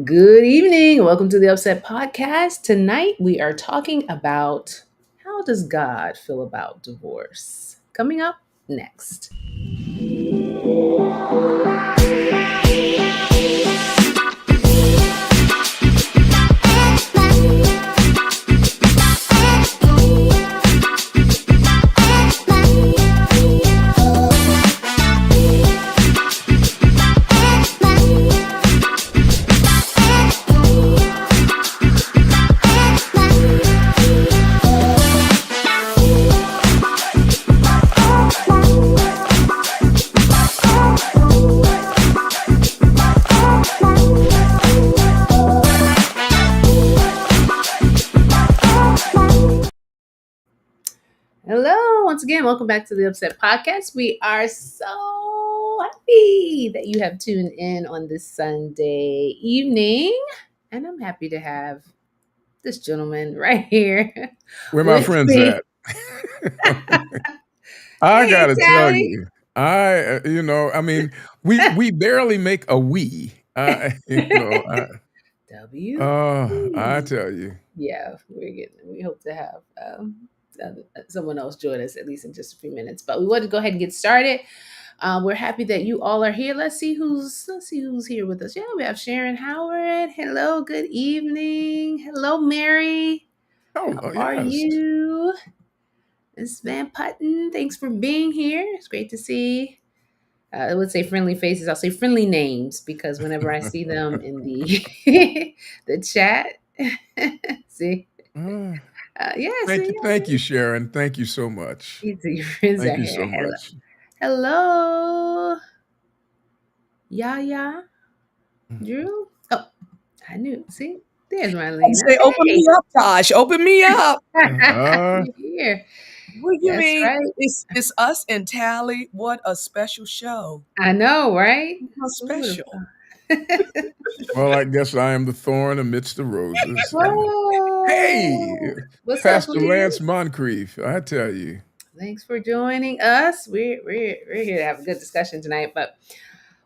Good evening. Welcome to the Upset Podcast. Tonight we are talking about how does God feel about divorce? Coming up next. Hello, once again, welcome back to the Upset Podcast. We are so happy that you have tuned in on this Sunday evening, and I'm happy to have this gentleman right here Where my with friends me. at? I Hey, gotta tell Sally. you, I mean, we barely make a we. W. I tell you, Yeah, we hope to have someone else join us at least in just a few minutes. But we want to go ahead and get started. We're happy that you all are here. Let's see who's here with us. Yeah, we have Sharon Howard. Hello, good evening. Hello, Mary. How are yes. you? Miss Van Putten, thanks for being here. It's great to see. I would say friendly faces. I'll say friendly names because whenever I see them in the the chat, see, Uh, yeah, thank see, you, thank you, Sharon. Thank you so much. your friends Thank are you here. so Hello, much. hello, Yaya, Drew. Oh, I knew. See, there's I Marlena. say, open me up, Tosh. Open me up. Uh, You're here. What do you That's mean? right. It's us and Tally. What a special show. I know, right? How Who would have special. thought? well, I guess I am the thorn amidst the roses. Hey, Oh, what's up, Pastor Leah? Lance Moncrief, I tell you. Thanks for joining us. We're here to have a good discussion tonight. But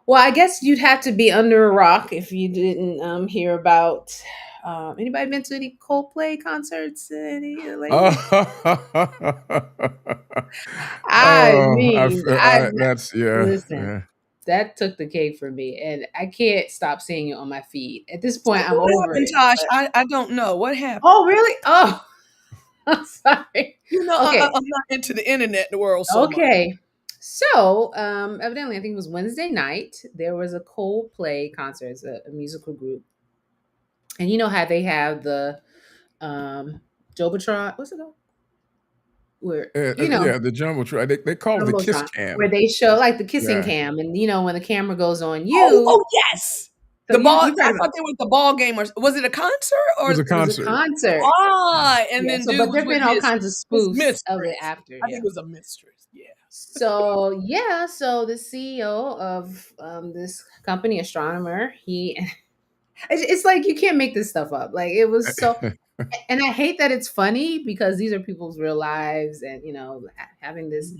well, I guess you'd have to be under a rock if you didn't hear about. Anybody been to any Coldplay concerts lately? I mean, That's listen. yeah. That took the cake for me, and I can't stop seeing it on my feed. At this point, I'm What over happened, it. Tosh? But I don't know. What happened? oh, really? Oh, I'm sorry. You know, Okay, I'm not into the internet world so much. okay. So, evidently, I think it was Wednesday night. There was a Coldplay concert, it's a musical group, and you know how they have the Jobotron. What's it called? Where Yeah, the jumbotron. They call it the kiss Jumbotron, where cam. they show like the kissing Yeah, cam, and when the camera goes on Oh, you. oh yes. So The ball. you've heard I about thought they were at the ball game, or was it a concert? it was Or a it was a concert. concert. and Yeah. then So, dude but was there've with been all kinds of his spoofs of it mistress. after. I Yeah. think it was a mistress. Yeah. So yeah, so the CEO of this company, Astronomer, he it's like you can't make this stuff up. Like it was so, and I hate that it's funny because these are people's real lives, and having this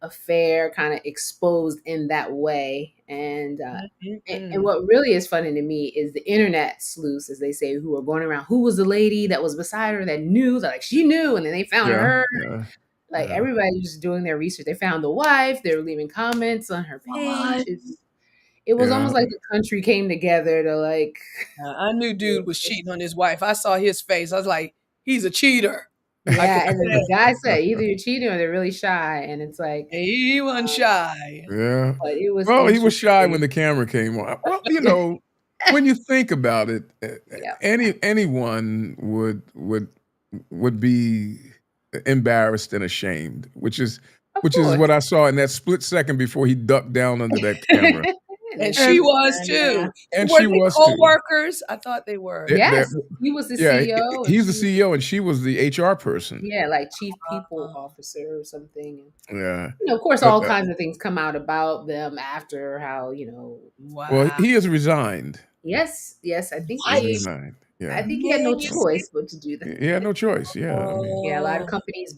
affair kind of exposed in that way, and Mm-mm. what really is funny to me is the internet sleuths, as they say, who are going around. Who was the lady that was beside her that knew? That like she knew, and then they found Yeah, her. yeah, Like yeah. everybody was just doing their research. They found the wife. They were leaving comments on her page. What? It was Yeah. almost like the country came together to like. I knew dude was cheating on his wife. I saw his face. I was like, he's a cheater. I could Yeah, and then the tell. guy said either you're cheating or they're really shy, and it's like, He wasn't shy. Yeah. but it was Well, he was shy when interesting. the camera came on. Well, when you think about it, Yeah, anyone would be embarrassed and ashamed, of which is course. what I saw in that split second before he ducked down under that camera. And And she And was and too. and Were she they was too. co-workers? I thought they were. They're yes, he was the yeah, CEO, and he's the she was CEO and she was the HR person. like chief people Uh, officer or something. And, Yeah. of course, But, all kinds of things come out about them after how. well, wow. he has resigned. Yes, yes, I think He's What? he. resigned. I Yeah. think he had no Man, you see? choice but to do that. He had no choice. Yeah. I mean, Yeah, a lot of Oh, companies,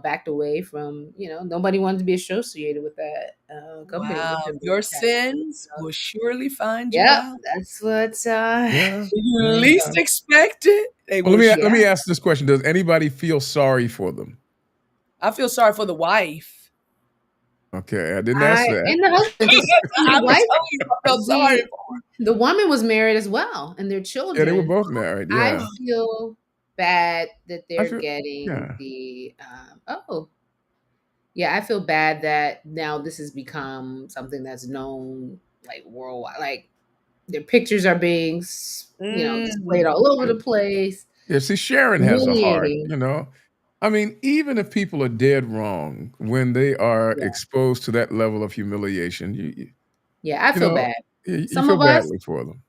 backed away from, nobody wanted to be associated with that company wow. with him being Your attached to it. sins So, will surely find you yep, out. that's what. yeah. You Yeah. least expect it, they Well, will. let Yeah, me ask this question: does anybody feel sorry for them? I feel sorry for the wife. Okay, I didn't ask that. and the husband, because the I'm wife, telling you, I felt sorry the for the woman was married as well, and their Yeah, they were children. both married. I Yeah, feel bad that I they're feel. getting Yeah, the. Yeah, I feel bad that now this has become something that's known like worldwide. Like their pictures are being, her. displayed all over the place. yeah. See, Sharon has a heart. Humiliating. I mean, even if people are dead wrong when they are Yeah. exposed to that level of humiliation, Yeah, I you feel know, bad. you Some feel of us, badly for them.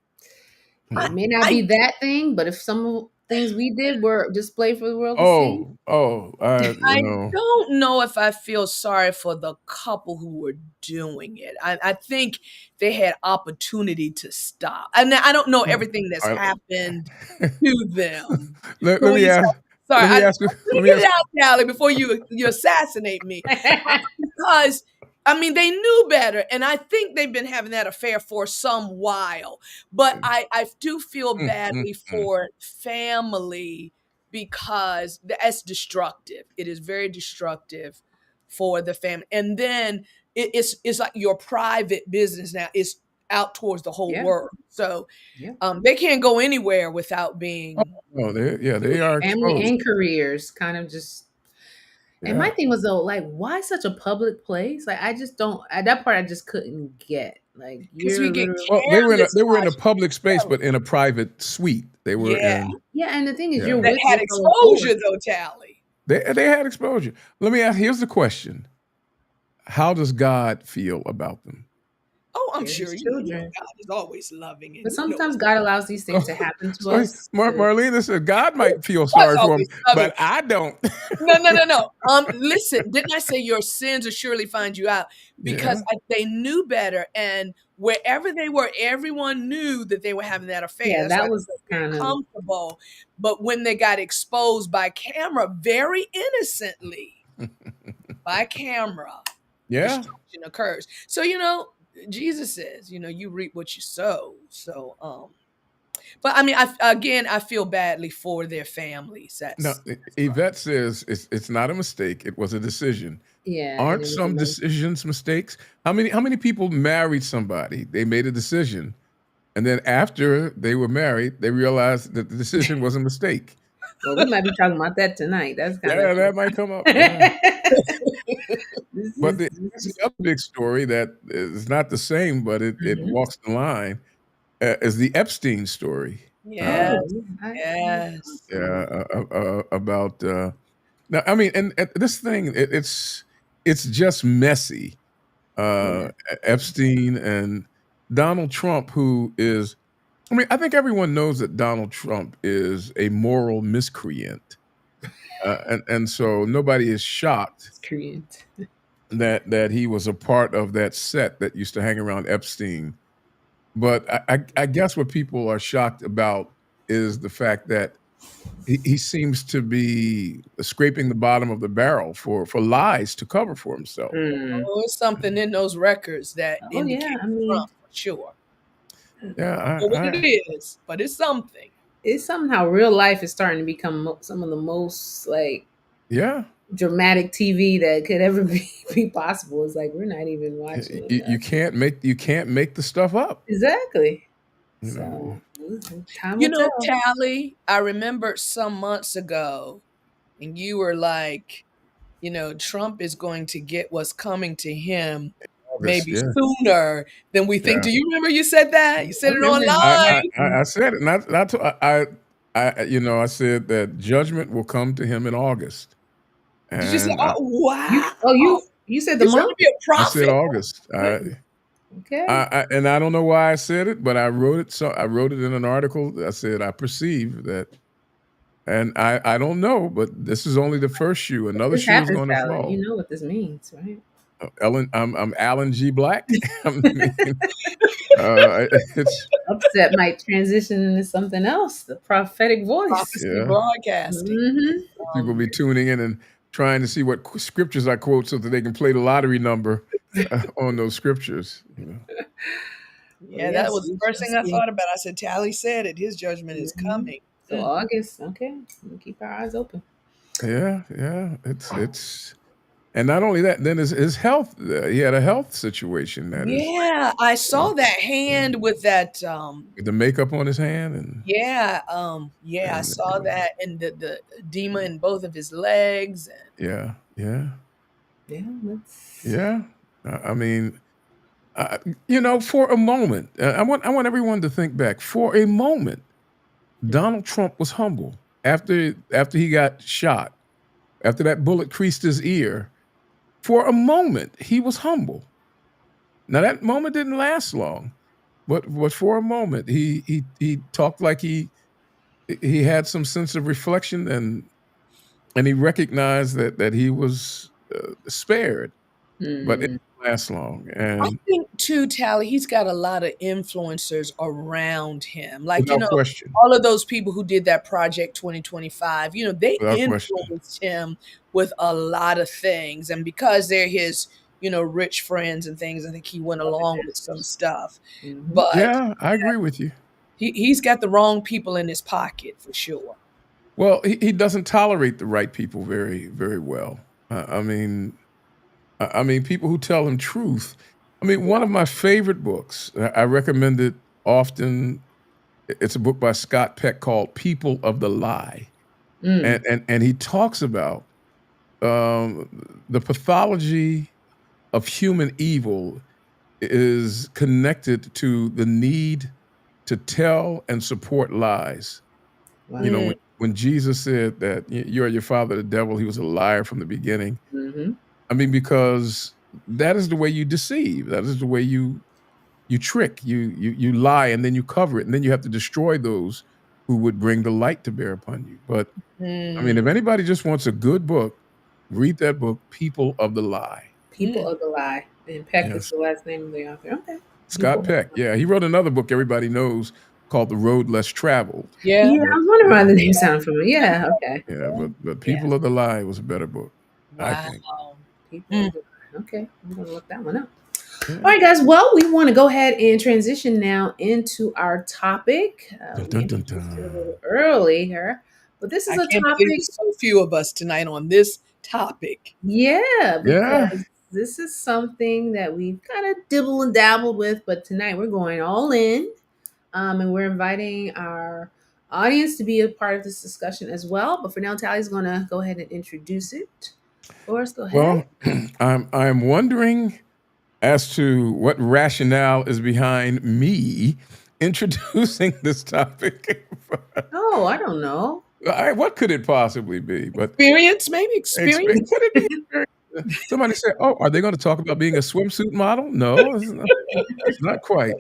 it Yeah. may not I be that thing, but if some of things we did were displayed for the world to see, I don't know if I feel sorry for the couple who were doing it. I think they had opportunity to stop. And I don't know everything that's All happened to them. let, So let when me you say, ask. sorry, Let me let ask you. me Let me get it ask. out, Callie, before you assassinate me. Because I mean, they knew better, and I think they've been having that affair for some while. But I do feel Mm, badly mm. for family because that's destructive. It is very destructive for the family. And then it's like your private business now is out towards the whole yeah, world. So yeah, they can't go anywhere without Oh, being. no, they are family exposed. and careers kind of just. And my Yeah. thing was though, like, why such a public place? Like, I just don't. At that part, I just couldn't get. Like, Because we you're get literally. Well, careless they were in a watching public space, television. but in a private suite. They were Yeah, in. Yeah, and the thing is, you're Yeah. that with had your fellow exposure coworkers. though, Tally. They had exposure. Let me ask. Here's the question: how does God feel about them? Oh, I'm They're sure his you know children. God is always loving, But and you know sometimes what's God allows these things to happen to So us. Marlena said God might feel God's sorry for him, always loving. but I don't. No, no, no, no. Listen, didn't I say your sins will surely find you out? Because Yeah. they knew better, and wherever they were, everyone knew that they were having that affair. Yeah, That's why that they was were very kind of. comfortable. But when they got exposed by camera, very innocently by camera, Yeah. destruction occurs. So Jesus says, you reap what you sow. So, but I mean, I feel badly for their families. No, That's right. Yvette says it's not a mistake. It was a decision. Yeah, and Aren't it was a some little. decisions mistakes? How many people married somebody? They made a decision, and then after they were married, they realized that the decision was a mistake. Well, we might be talking about that tonight. That's kind of. Yeah, that might come up. Yeah. this But is. here's the other big story that is not the same, but it Mhm. walks the line, is the Epstein story. Yes, Oh, yeah, yes. Yeah, about now. I mean, and this thing, it's just messy. yeah. Epstein and Donald Trump, who is, I mean, I think everyone knows that Donald Trump is a moral miscreant, and so nobody is shocked It's Korean. that he was a part of that set that used to hang around Epstein. But I guess what people are shocked about is the fact that he seems to be scraping the bottom of the barrel for lies to cover for himself. Mm. Oh, it's something in those records that Oh yeah, indicate I mean, Trump for sure. Don't Yeah, know what it is, but it's something. it's somehow real life is starting to become some of the most like yeah. dramatic TV that could ever be possible. It's like we're not even watching You enough. can't make the stuff up. Exactly. You know. So time will tell. Tally, I remember some months ago, and you were like, Trump is going to get what's coming to him August, maybe yeah, sooner than we think. yeah. Do you remember you said that? You I said it remember you online. I said it. Not to, I said that judgment will come to him in August, Did you say, and oh, you wow? oh you said the You trying to month? be a I said prophet? August. Okay. And I don't know why I said it, but I wrote it. So I wrote it in an article. I said I perceive that, and I don't know, but this is only the first shoe. If Another this shoe is happens, going to Tyler, fall. you know what this means, right? I'm Alan G. Black. I mean, it's Upset might transition into something else. The prophetic voice. Prophecy Yeah. broadcasting. Mm-hmm. People be tuning in and trying to see what scriptures I quote so that they can play the lottery number on those scriptures. You know. Yeah, that Yes, was the we first shall thing I see. thought about. I said, Tally said it. His judgment is coming. So August, okay. We'll keep our eyes open. Yeah, yeah. It's and not only that, then his health. He had a health situation that is Yeah, I saw that hand with that. with the makeup on his hand and Yeah, I and saw that, and the edema in both of his legs. And yeah, yeah, Yeah, let's. yeah. I mean, you know, for a moment, I want everyone to think back. For a moment, Donald Trump was humble after he got shot, after that bullet creased his ear. For a moment, he was humble. Now that moment didn't last long, but for a moment, he talked like he had some sense of reflection and he recognized that he was spared, but it Hmm. didn't last long. I And think too, Tally, he's got a lot of influencers around him. Like, without question, all of those people who did that Project 2025, they without question, influenced him with a lot of things. And because they're his, rich friends and things, I think he went along with some stuff. Mhm. But yeah, I agree with you. he's got the wrong people in his pocket for sure. Well, he doesn't tolerate the right people very very well. I mean, I mean, people who tell him truth. I mean, one of my favorite books, I recommend it often. It's a book by Scott Peck called "People of the Lie," Mm. and he talks about the pathology of human evil is connected to the need to tell and support lies. You know, Wow. Mm, when Jesus said that you are your father, the devil, he was a liar from the beginning. Mm-hmm. I mean, because that is the way you deceive. That is the way you trick. You lie and then you cover it, and then you have to destroy those who would bring the light to bear upon you. But I mean, if mm, anybody just wants a good book, read that book, People of the Lie. People mm. of the Lie. And Peck is Yes. the last name of the author. Okay. Scott People. Peck. Yeah, he wrote another book everybody knows called The Road Less Traveled. Yeah. Yeah, I But was wondering why the name sounded familiar. Yeah, okay. yeah, but Yeah. People of the Lie was a better book, I Wow. think. People Mm. of the Lie. Okay. I'm going to look that one up. Yeah. All right, guys. Well, we want to go ahead and transition now into our topic. Dun, We dun, dun, introduced it a dun. little earlier, but this is I a can't believe topic. there's so few of us tonight on this topic. Yeah, Yeah. because this is something that we've kind of dibbled and dabbled with, but tonight we're going all in. And we're inviting our audience to be a part of this discussion as well. But for now, Tally's going to go ahead and introduce it. Forrest, go ahead. Well, I'm wondering as to what rationale is behind me introducing this topic. Oh, I don't know. What could it possibly be? But Experience, maybe experience. could it be? Somebody said, "Oh, are they going to talk about being a swimsuit model?" No, it's not quite.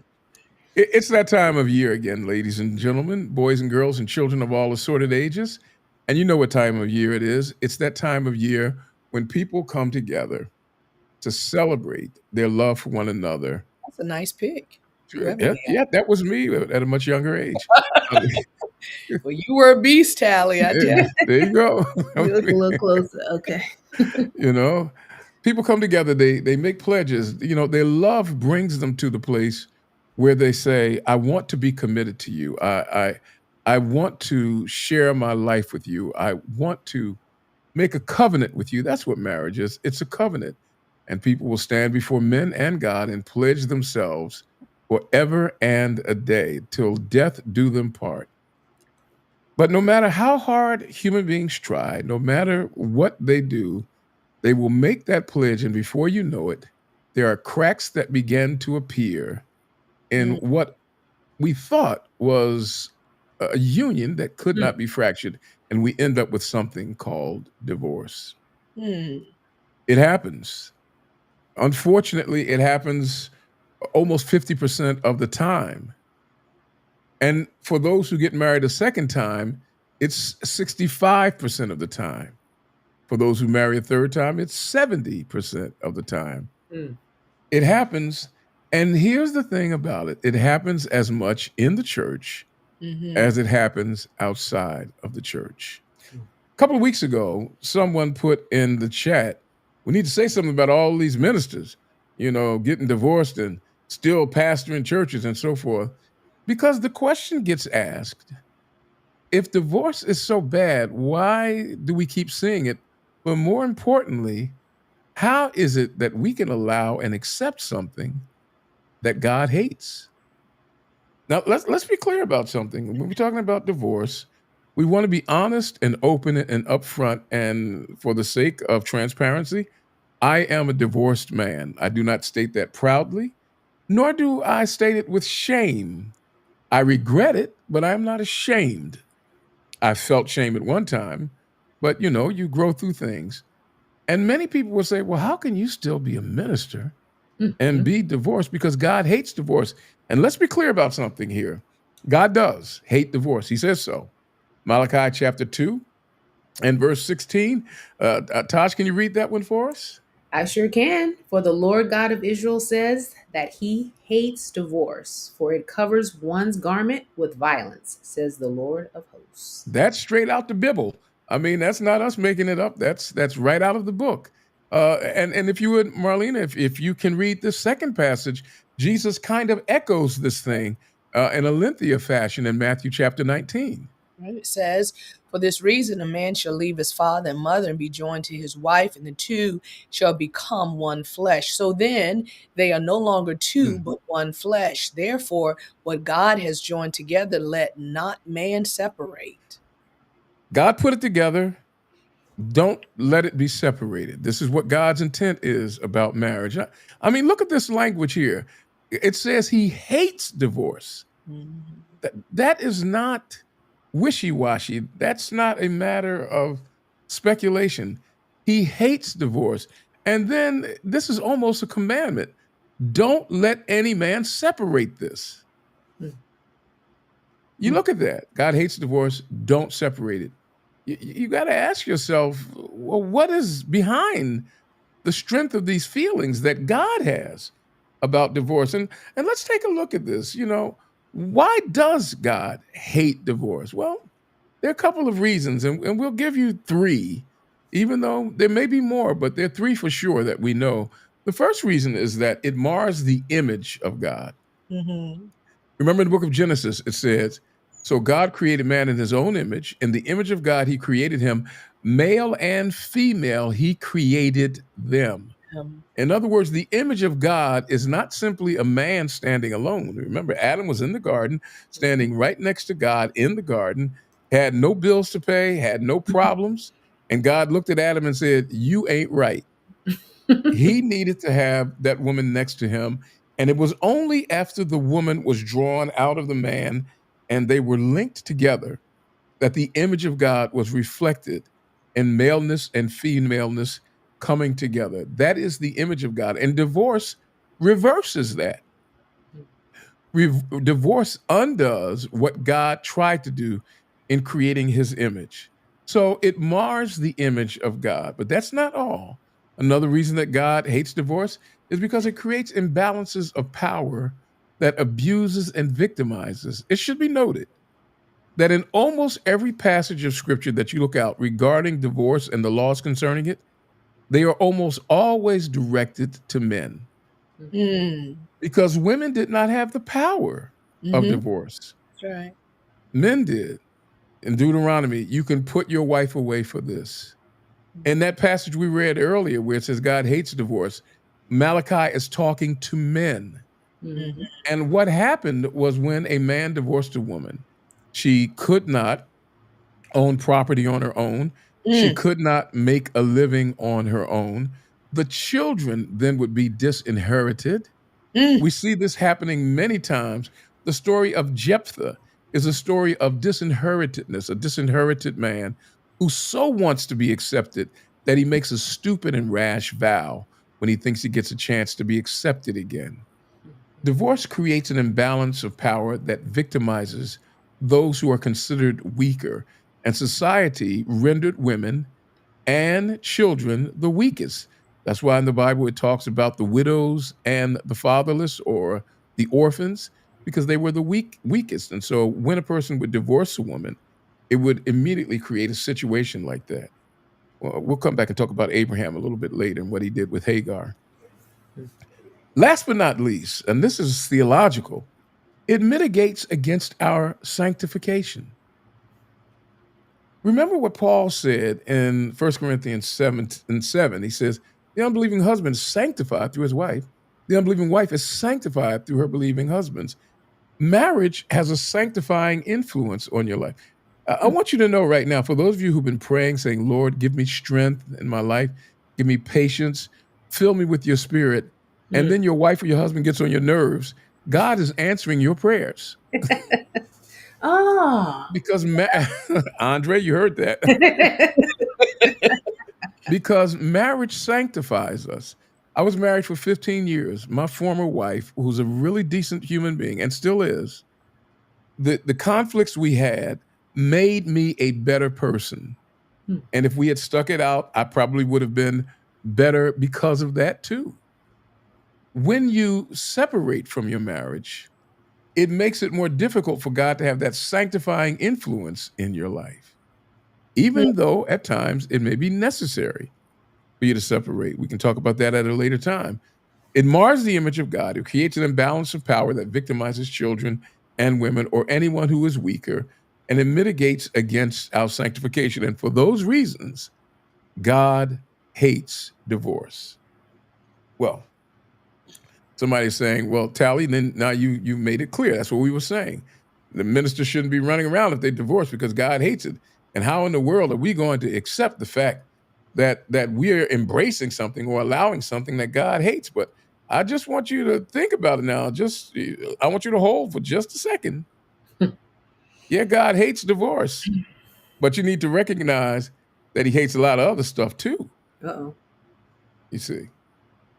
It's that time of year again, ladies and gentlemen, boys and girls, and children of all assorted ages. And you know what time of year it is. It's that time of year when people come together to celebrate their love for one another. That's a nice pick. Whoever Yeah, they yeah, that was me at a much younger age. I mean, are. Well, you were a beast, Tally, I tell you. there you go. We look a little closer. Okay. You know, people come together, they make pledges. You know, their love brings them to the place where they say, I want to be committed to you. I want to share my life with you. I want to make a covenant with you. That's what marriage is. It's a covenant. And people will stand before men and God and pledge themselves forever and a day till death do them part. But no matter how hard human beings try, no matter what they do, they will make that pledge, and before you know it, there are cracks that begin to appear in Mm, what we thought was a union that could Mm. not be fractured, and we end up with something called divorce. mm, It happens. Unfortunately, it happens almost 50% of the time. And for those who get married a second time, it's 65% of the time. For those who marry a third time, it's 70% of the time. Mm. It happens And here's the thing about it, it happens as much in the church Mm-hmm. as it happens outside of the church. A couple of weeks ago, someone put in the chat, we need to say something about all these ministers, getting divorced and still pastoring churches and so forth. Because the question gets asked, if divorce is so bad, why do we keep seeing it? But more importantly, how is it that we can allow and accept something that God hates? Now, let's be clear about something. When we're talking about divorce, we want to be honest and open and upfront. And for the sake of transparency, I am a divorced man. I do not state that proudly, nor do I state it with shame. I regret it, but I'm not ashamed. I felt shame at one time, but you grow through things. And many people will say, well, how can you still be a minister and Mhm. be divorced? Because God hates divorce. And let's be clear about something here. God does hate divorce. He says so. Malachi chapter 2 and verse 16. Tosh, can you read that one for us? I sure can. For the Lord God of Israel says that he hates divorce, for it covers one's garment with violence, says the Lord of hosts. That's straight out the Bible. I mean, that's not us making it up. That's right out of the book. And if you would, Marlena, if you can read the second passage, Jesus kind of echoes this thing in a lengthier fashion in Matthew chapter 19. Right? It says, for this reason, a man shall leave his father and mother and be joined to his wife, and the two shall become one flesh. So then they are no longer two, but one flesh. Therefore, what God has joined together, let not man separate. God put it together. Don't let it be separated. This is what God's intent is about marriage. I mean, look at this language here. It says he hates divorce. Mhm. That is not wishy-washy. That's not a matter of speculation. He hates divorce. And then this is almost a commandment. Don't let any man separate this. You look at that. God hates divorce. Don't separate it. You got to ask yourself, well, what is behind the strength of these feelings that God has about divorce? And let's take a look at this. Why does God hate divorce? Well, there are a couple of reasons, and we'll give you three, even though there may be more, but there are three for sure that we know. The first reason is that it mars the image of God. Mhm. Remember in the book of Genesis, it says, so God created man in his own image. In the image of God, he created him. Male and female, he created them. In other words, the image of God is not simply a man standing alone. Remember, Adam was in the garden, standing right next to God in the garden, had no bills to pay, had no problems. And God looked at Adam and said, you ain't right. He needed to have that woman next to him. And it was only after the woman was drawn out of the man and they were linked together that the image of God was reflected in maleness and femaleness coming together. That is the image of God. And divorce reverses that. Divorce undoes what God tried to do in creating his image. So it mars the image of God. But that's not all. Another reason that God hates divorce is because it creates imbalances of power that abuses and victimizes. It should be noted that in almost every passage of scripture that you look out regarding divorce and the laws concerning it, they are almost always directed to men Mm. because women did not have the power of Mhm. divorce. That's right. Men did. In Deuteronomy, you can put your wife away for this. In that passage we read earlier where it says God hates divorce, Malachi is talking to men. Mhm. And what happened was when a man divorced a woman, she could not own property on her own. She Mm. could not make a living on her own. The children then would be disinherited. Mm. We see this happening many times. The story of Jephthah is a story of disinheritedness, a disinherited man who so wants to be accepted that he makes a stupid and rash vow when he thinks he gets a chance to be accepted again. Divorce creates an imbalance of power that victimizes those who are considered weaker, and society rendered women and children the weakest. That's why in the Bible it talks about the widows and the fatherless or the orphans, because they were the weakest. And so when a person would divorce a woman, it would immediately create a situation like that. Well, we'll come back and talk about Abraham a little bit later and what he did with Hagar. Last but not least, and this is theological, it mitigates against our sanctification. Remember what Paul said in 1 Corinthians 7:7. He says, the unbelieving husband is sanctified through his wife. The unbelieving wife is sanctified through her believing husbands. Marriage has a sanctifying influence on your life. I want you to know right now, for those of you who've been praying, saying, Lord, give me strength in my life, give me patience, fill me with your spirit, and then your wife or your husband gets on your nerves, God is answering your prayers. Oh. Because, Andre, you heard that. Because marriage sanctifies us. I was married for 15 years. My former wife, who's a really decent human being and still is, the conflicts we had made me a better person. And if we had stuck it out, I probably would have been better because of that too. When you separate from your marriage, it makes it more difficult for God to have that sanctifying influence in your life, even though at times it may be necessary for you to separate. We can talk about that at a later time. It mars the image of God. It creates an imbalance of power that victimizes children and women or anyone who is weaker, and it mitigates against our sanctification. And for those reasons, God hates divorce. Well, somebody's saying, well, Tally, then now you made it clear. That's what we were saying. The minister shouldn't be running around if they divorce because God hates it. And how in the world are we going to accept the fact that we're embracing something or allowing something that God hates? But I just want you to think about it now. I want you to hold for just a second. Yeah, God hates divorce, but you need to recognize that he hates a lot of other stuff too. Uh-oh. You see,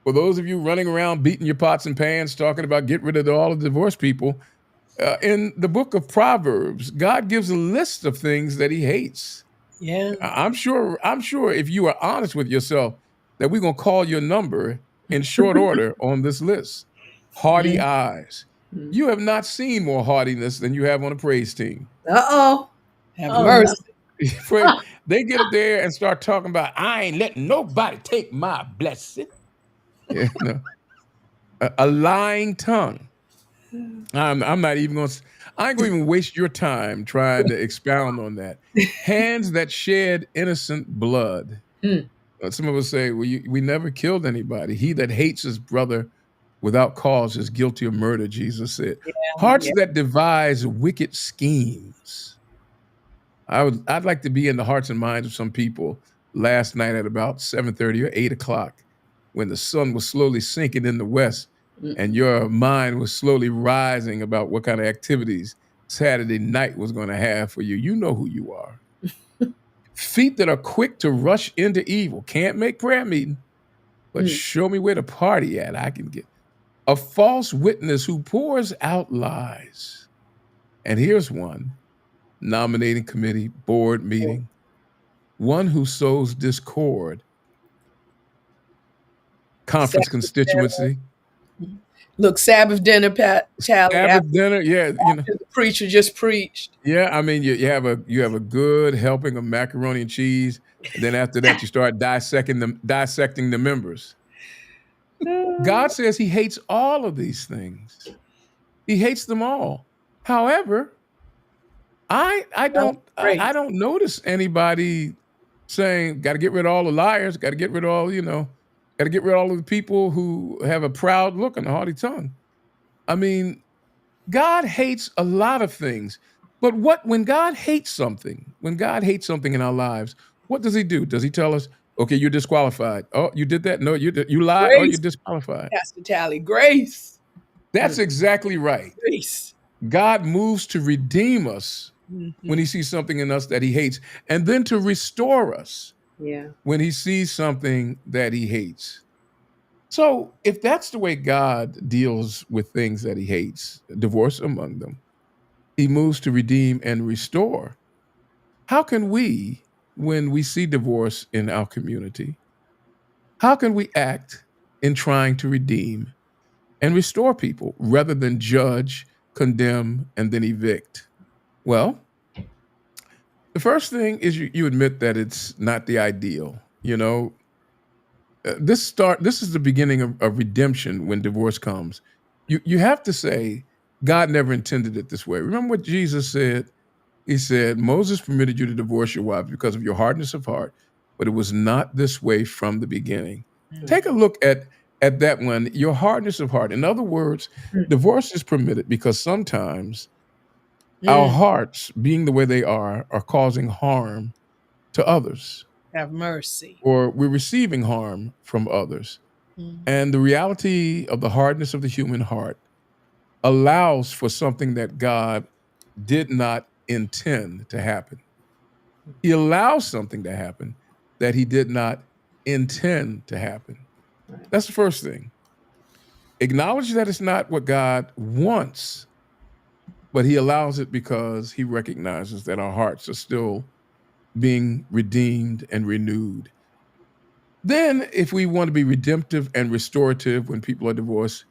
for those of you running around beating your pots and pans, talking about get rid of all the divorced people, in the book of Proverbs, God gives a list of things that he hates. Yeah. I'm sure if you are honest with yourself, that we're going to call your number in short order on this list. Haughty eyes. You have not seen more haughtiness than you have on a praise team. Uh-oh. Have Oh, mercy. They get up there and start talking about, I ain't letting nobody take my blessing. Yeah, no. A lying tongue. I'm not even going to, I ain't going to even waste your time trying to expound on that. Hands that shed innocent blood. Some of us say, well, we never killed anybody. He that hates his brother without cause is guilty of murder, Jesus said. Hearts that devise wicked schemes. I'd like to be in the hearts and minds of some people last night at about 7:30 or 8 o'clock when the sun was slowly sinking in the west and your mind was slowly rising about what kind of activities Saturday night was going to have for you. You know who you are. Feet that are quick to rush into evil. Can't make prayer meeting, but show me where the party at. I can get a false witness who pours out lies. And here's one. Nominating committee, board meeting, one who sows discord, conference constituency. Look, Sabbath dinner, Tally. Sabbath dinner, yeah. The preacher just preached. Yeah, I mean, you have a good helping of macaroni and cheese, and then after that, you start dissecting the members. God says he hates all of these things. He hates them all. However, I don't notice anybody saying, got to get rid of all the liars, got to get rid of all, got to get rid of all of the people who have a proud look and a haughty tongue. I mean, God hates a lot of things, but when God hates something in our lives, what does he do? Does he tell us, okay, you're disqualified? Oh, you did that? No, you lied? Oh, you're disqualified. Pastor Tally, grace. That's exactly right. Grace. God moves to redeem us when he sees something in us that he hates, and then to restore us when he sees something that he hates. So if that's the way God deals with things that he hates, divorce among them, he moves to redeem and restore. How can we, when we see divorce in our community, How can we act in trying to redeem and restore people rather than judge, condemn, and then evict? Well, the first thing is you admit that it's not the ideal. You know, this is the beginning of redemption when divorce comes. You have to say, God never intended it this way. Remember what Jesus said? He said, Moses permitted you to divorce your wife because of your hardness of heart, but it was not this way from the beginning. Take a look at that one, your hardness of heart. In other words, divorce is permitted because sometimes our Mm. hearts, being the way they are causing harm to others, Have mercy. or we're receiving harm from others. Mm. And the reality of the hardness of the human heart allows for something that God did not intend to happen. He allows something to happen that he did not intend to happen. Right. That's the first thing. Acknowledge that it's not what God wants, but he allows it because he recognizes that our hearts are still being redeemed and renewed. Then, if we want to be redemptive and restorative when people are divorced,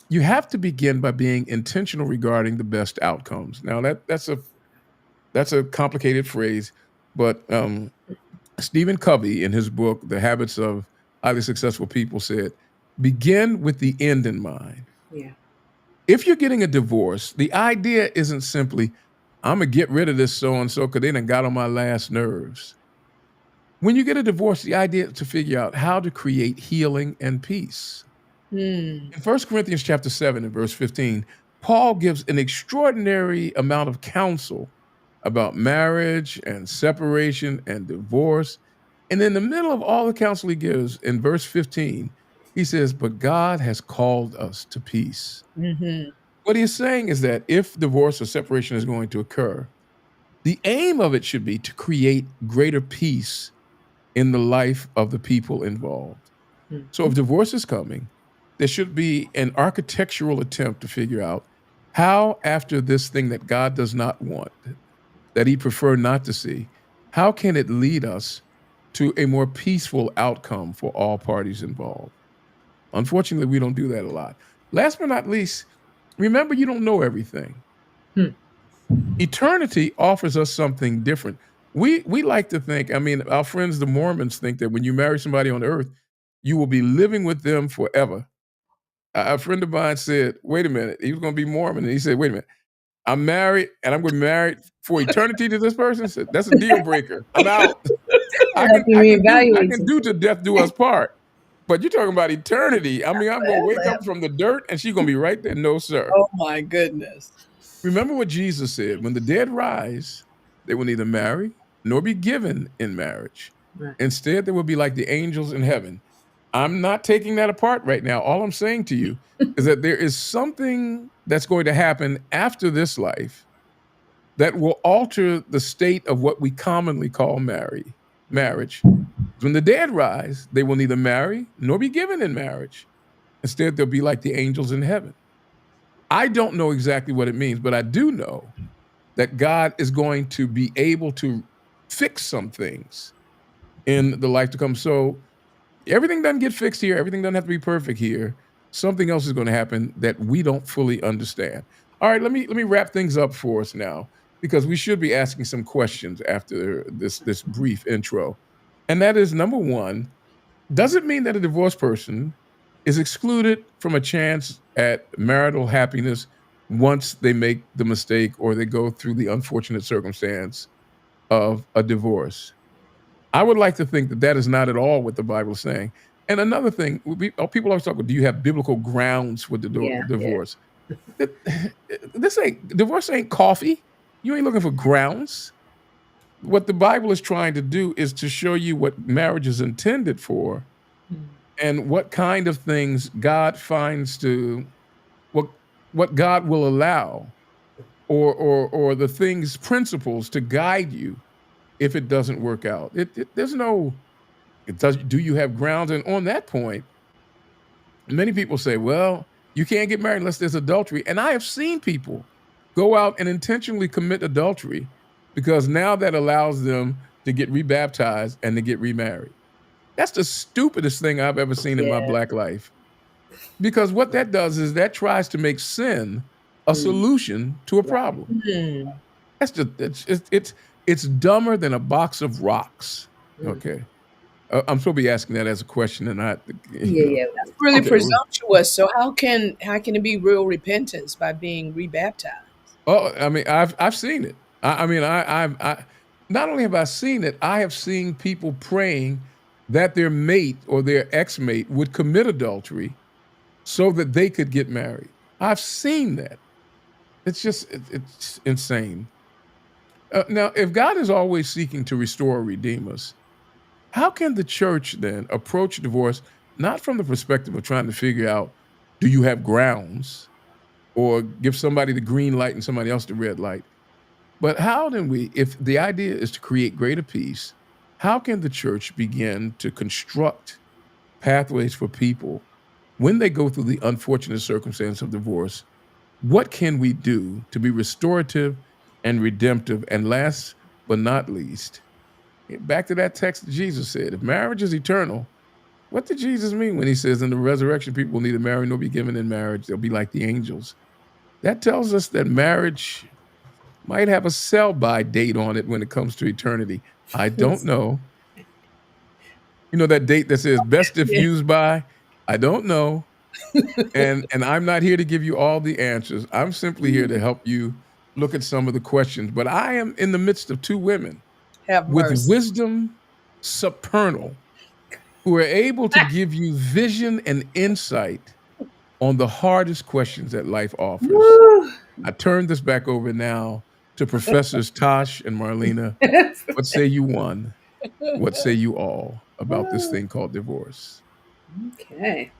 you have to begin by being intentional regarding the best outcomes. Now, that's a complicated phrase, but Stephen Covey, in his book "The Habits of Highly Successful People," said, "Begin with the end in mind." Yeah. If you're getting a divorce, the idea isn't simply, "I'm gonna get rid of this so and so because they done got on my last nerves." When you get a divorce, the idea is to figure out how to create healing and peace. Mm. In 1 Corinthians chapter 7 and verse 15, Paul gives an extraordinary amount of counsel about marriage and separation and divorce. And in the middle of all the counsel he gives, in verse 15, he says, "But God has called us to peace." Mm-hmm. What he's saying is that if divorce or separation is going to occur, the aim of it should be to create greater peace in the life of the people involved. So if divorce is coming, there should be an architectural attempt to figure out how, after this thing that God does not want, that he prefer not to see, how can it lead us to a more peaceful outcome for all parties involved? Unfortunately, we don't do that a lot. Last but not least, remember you don't know everything. Eternity offers us something different. We like to think, I mean, our friends, the Mormons, think that when you marry somebody on earth, you will be living with them forever. A friend of mine said, wait a minute, he was going to be Mormon. And he said, wait a minute, I'm married and I'm going to be married for eternity to this person. I said, that's a deal breaker. I'm out. Help you I reevaluate can some do to death do us part. But you're talking about eternity. I mean, I'm going to wake up from the dirt and she's going to be right there. No, sir. Oh my goodness. Remember what Jesus said, when the dead rise, they will neither marry nor be given in marriage. Right. Instead, they will be like the angels in heaven. I'm not taking that apart right now. All I'm saying to you is that there is something that's going to happen after this life that will alter the state of what we commonly call marriage. When the dead rise, they will neither marry nor be given in marriage. Instead, they'll be like the angels in heaven. I don't know exactly what it means, but I do know that God is going to be able to fix some things in the life to come. So everything doesn't get fixed here. Everything doesn't have to be perfect here. Something else is going to happen that we don't fully understand. All right, let me wrap things up for us now, because we should be asking some questions after this brief intro. And that is, number one, does it mean that a divorced person is excluded from a chance at marital happiness once they make the mistake or they go through the unfortunate circumstance of a divorce? I would like to think that that is not at all what the Bible is saying. And another thing, people always talk about, do you have biblical grounds for the divorce? Divorce ain't coffee. You ain't looking for grounds. What the Bible is trying to do is to show you what marriage is intended for, and what kind of things God finds what God will allow, or the things, principles to guide you if it doesn't work out. Do you have grounds? And on that point, many people say, well, you can't get married unless there's adultery. And I have seen people go out and intentionally commit adultery because now that allows them to get rebaptized and to get remarried. That's the stupidest thing I've ever seen in my Yeah. black life. Because what that does is that tries to make sin a Mm, solution to a right. problem. Hmm. That's just it's dumber than a box of rocks. Mm. Okay, I'm supposed to be asking that as a question, and not Yeah, yeah. That's really Okay. presumptuous. So how can it be real repentance by being rebaptized? Oh, I mean, I've seen it. I mean, I not only have I seen it, I have seen people praying that their mate or their ex-mate would commit adultery so that they could get married. I've seen that. It's just it's insane. Now, if God is always seeking to restore or redeem us, how can the church then approach divorce not from the perspective of trying to figure out do you have grounds or give somebody the green light and somebody else the red light? But how then if the idea is to create greater peace, how can the church begin to construct pathways for people when they go through the unfortunate circumstance of divorce? What can we do to be restorative and redemptive? And last but not least, back to that text that Jesus said, if marriage is eternal, what did Jesus mean when he says in the resurrection, people will neither marry nor be given in marriage? They'll be like the angels. That tells us that marriage might have a sell by date on it when it comes to eternity. I don't It's- know. You know that date that says best if Yeah. used by? I don't know. And I'm not here to give you all the answers. I'm simply here to help you look at some of the questions. But I am in the midst of two women Have with mercy. wisdom supernal who are able to give you vision and insight on the hardest questions that life offers. Woo. I turn this back over now to Professors Tosh and Marlena. What say you one? What say you all about this thing called divorce? Okay.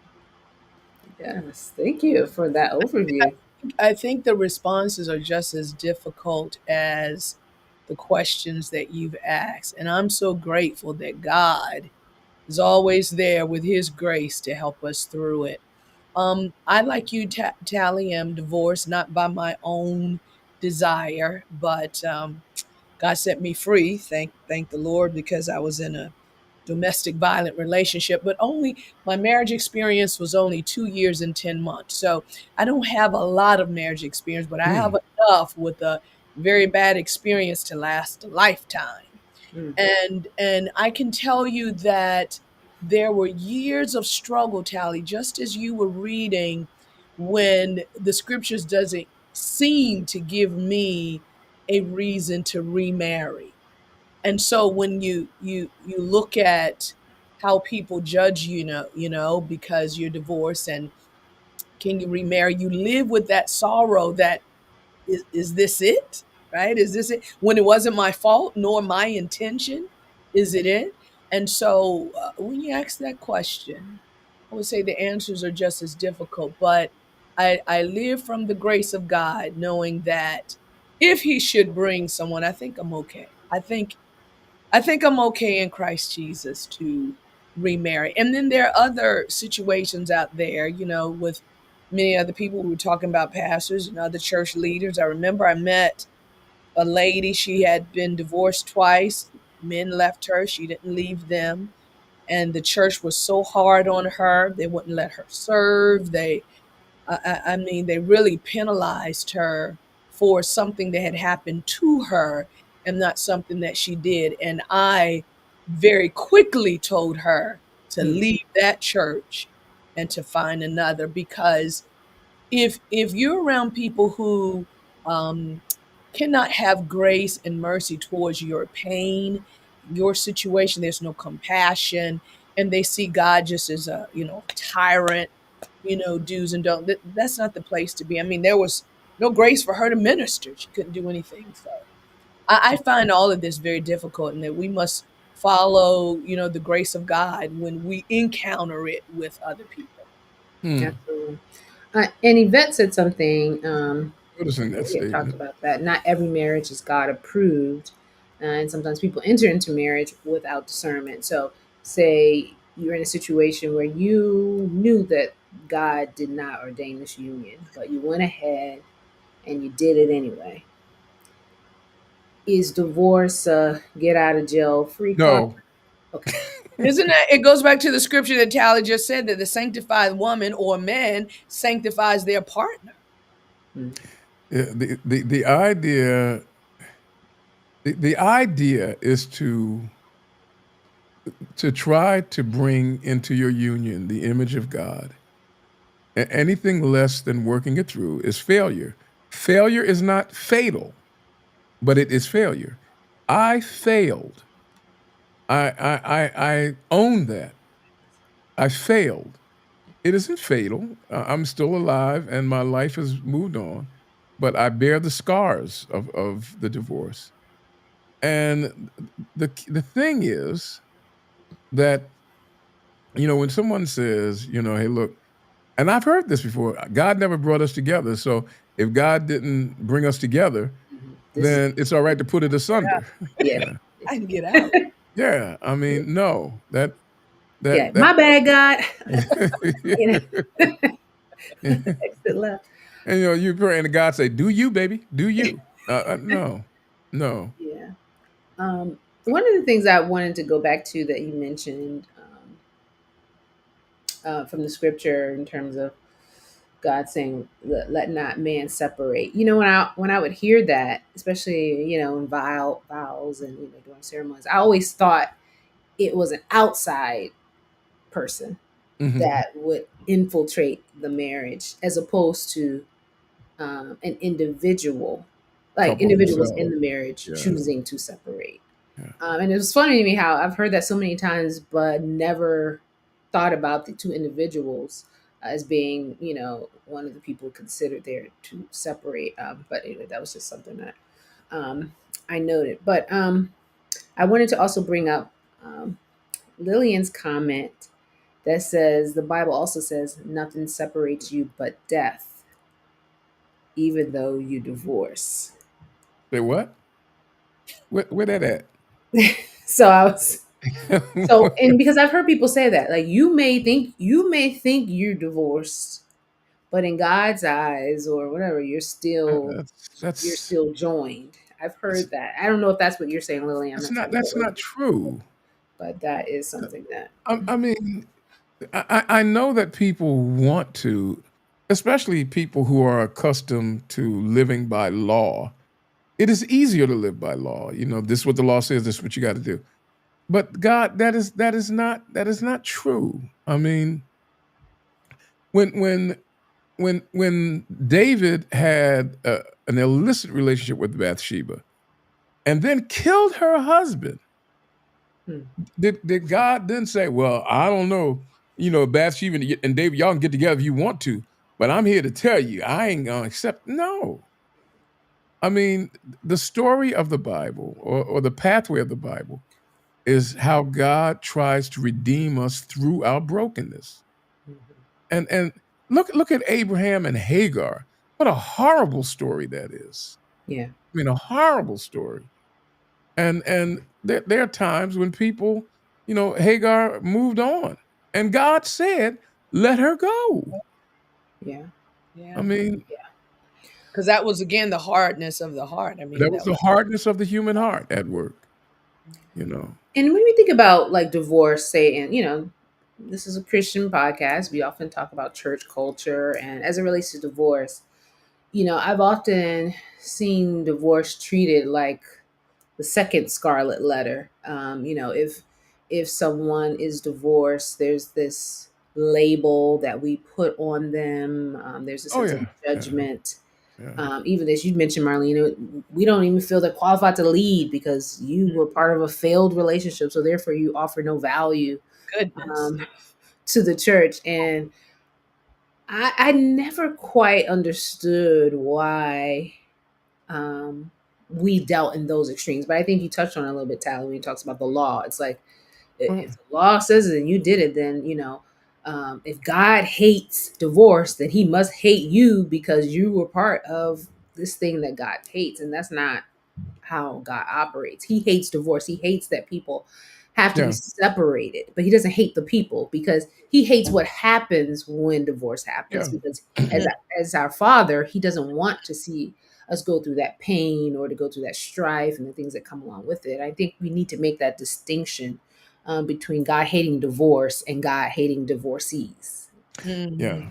Yes. Thank you for that overview. I think the responses are just as difficult as the questions that you've asked. And I'm so grateful that God is always there with His grace to help us through it. I, like you, Tally, am divorced not by my own desire, but God set me free. Thank the Lord, because I was in a domestic violent relationship, but only my marriage experience was only 2 years and 10 months. So I don't have a lot of marriage experience, but I have Hmm. enough with a very bad experience to last a lifetime. Mm. And I can tell you that there were years of struggle, Tally, just as you were reading, when the scriptures doesn't seem to give me a reason to remarry. And so when you look at how people judge, because you're divorced and can you remarry, you live with that sorrow that is this it? Right? Is this it? When it wasn't my fault nor my intention, is it? And so when you ask that question, I would say the answers are just as difficult. But I live from the grace of God, knowing that if He should bring someone, I think I'm okay. I think I'm okay in Christ Jesus to remarry. And then there are other situations out there, with many other people. We were talking about pastors and other church leaders. I remember I met a lady, she had been divorced twice. Men left her, she didn't leave them. And the church was so hard on her. They wouldn't let her serve. I mean, they really penalized her for something that had happened to her and not something that she did. And I very quickly told her to Mm. leave that church and to find another, because if you're around people who um, cannot have grace and mercy towards your pain, your situation, there's no compassion, and they see God just as a tyrant, do's and don't. That's not the place to be. I mean, there was no grace for her to minister. She couldn't do anything. So I find all of this very difficult, and that we must follow, the grace of God when we encounter it with other people. Hmm. Absolutely. And Yvette said something. Noticing that We had talked statement. about that. Not every marriage is God approved, and sometimes people enter into marriage without discernment. So, say you're in a situation where you knew that God did not ordain this union, but you went ahead and you did it anyway. Is divorce a get out of jail free card? No, Okay. Isn't that, it goes back to the scripture that Tally just said, that the sanctified woman or man sanctifies their partner. Mm. Yeah, the idea is to try to bring into your union the image of God. Anything less than working it through is failure. Failure is not fatal, but it is failure. I failed. I own that. I failed. It isn't fatal. I'm still alive and my life has moved on, but I bear the scars of the divorce. And the thing is that, when someone says, hey, look, and I've heard this before, God never brought us together. So if God didn't bring us together, This is then it's all right to put it asunder. yeah. Yeah. I can get out. Yeah. I mean, no, Yeah. that My bad, God. You know, and exit left. you pray and God say, "Do you, baby? Do you?" No, no. Yeah. One of the things I wanted to go back to that you mentioned from the scripture in terms of God saying, "Let not man separate." When I would hear that, especially in vows and during ceremonies, I always thought it was an outside person Hmm. that would infiltrate the marriage, as opposed to an individual, like Couple individuals in themselves. the marriage Yeah, choosing to separate. yeah. And it was funny to me how I've heard that so many times, but never thought about the two individuals as being, one of the people considered there to separate. But anyway, that was just something that um, I noted. But I wanted to also bring up Lillian's comment that says the Bible also says nothing separates you but death, even though you divorce. Say what? Where that at? So I was and because I've heard people say that, like you may think you're divorced, but in God's eyes or whatever, you're That's still joined. I've heard that. I don't know if that's what you're saying, Lily. I'm that's not not trying to put that's words, not true. but that is something that. I mean, I know that people want to, especially people who are accustomed to living by law. It is easier to live by law. This is what the law says. This is what you got to do. But God, that is not true. I mean, when when when David had an illicit relationship with Bathsheba and then killed her husband, Hmm, did God then say, "Well, I don't know, Bathsheba and David, y'all can get together if you want to, but I'm here to tell you, I ain't gonna accept." No, I mean, the story of the Bible or the pathway of the Bible is how God tries to redeem us through our brokenness. mhm. And look at Abraham and Hagar. What a horrible story that is. Yeah, I mean, a horrible story. And there are times when people, Hagar moved on, and God said, "Let her go." yeah, I Yeah. mean, Because that was, again, the hardness of the heart. I mean, that was that the was. hardness of the human heart at work. You know. and when we think about like divorce, say, and this is a Christian podcast. We often talk about church culture, and as it relates to divorce, I've often seen divorce treated like the second scarlet letter. If someone is divorced, there's this label that we put on them. There's a Oh sense of yeah, yeah, judgment. yeah, Even as you mentioned, Marlene, we don't even feel they're qualified to lead because you were part of a failed relationship. So therefore, you offer no value Goodness. um, to the church. And I never quite understood why um, we dealt in those extremes. But I think you touched on it a little bit, Tyler, when he talks about the law. It's like if well, the law says it and you did it, then if God hates divorce, then He must hate you because you were part of this thing that God hates, and that's not how God operates. He hates divorce. He hates that people have to be yeah, separated, but He doesn't hate the people because He hates what happens when divorce happens. yeah. Because as our Father, He doesn't want to see us go through that pain or to go through that strife and the things that come along with it. I think we need to make that distinction between God hating divorce and God hating divorcees. Yeah.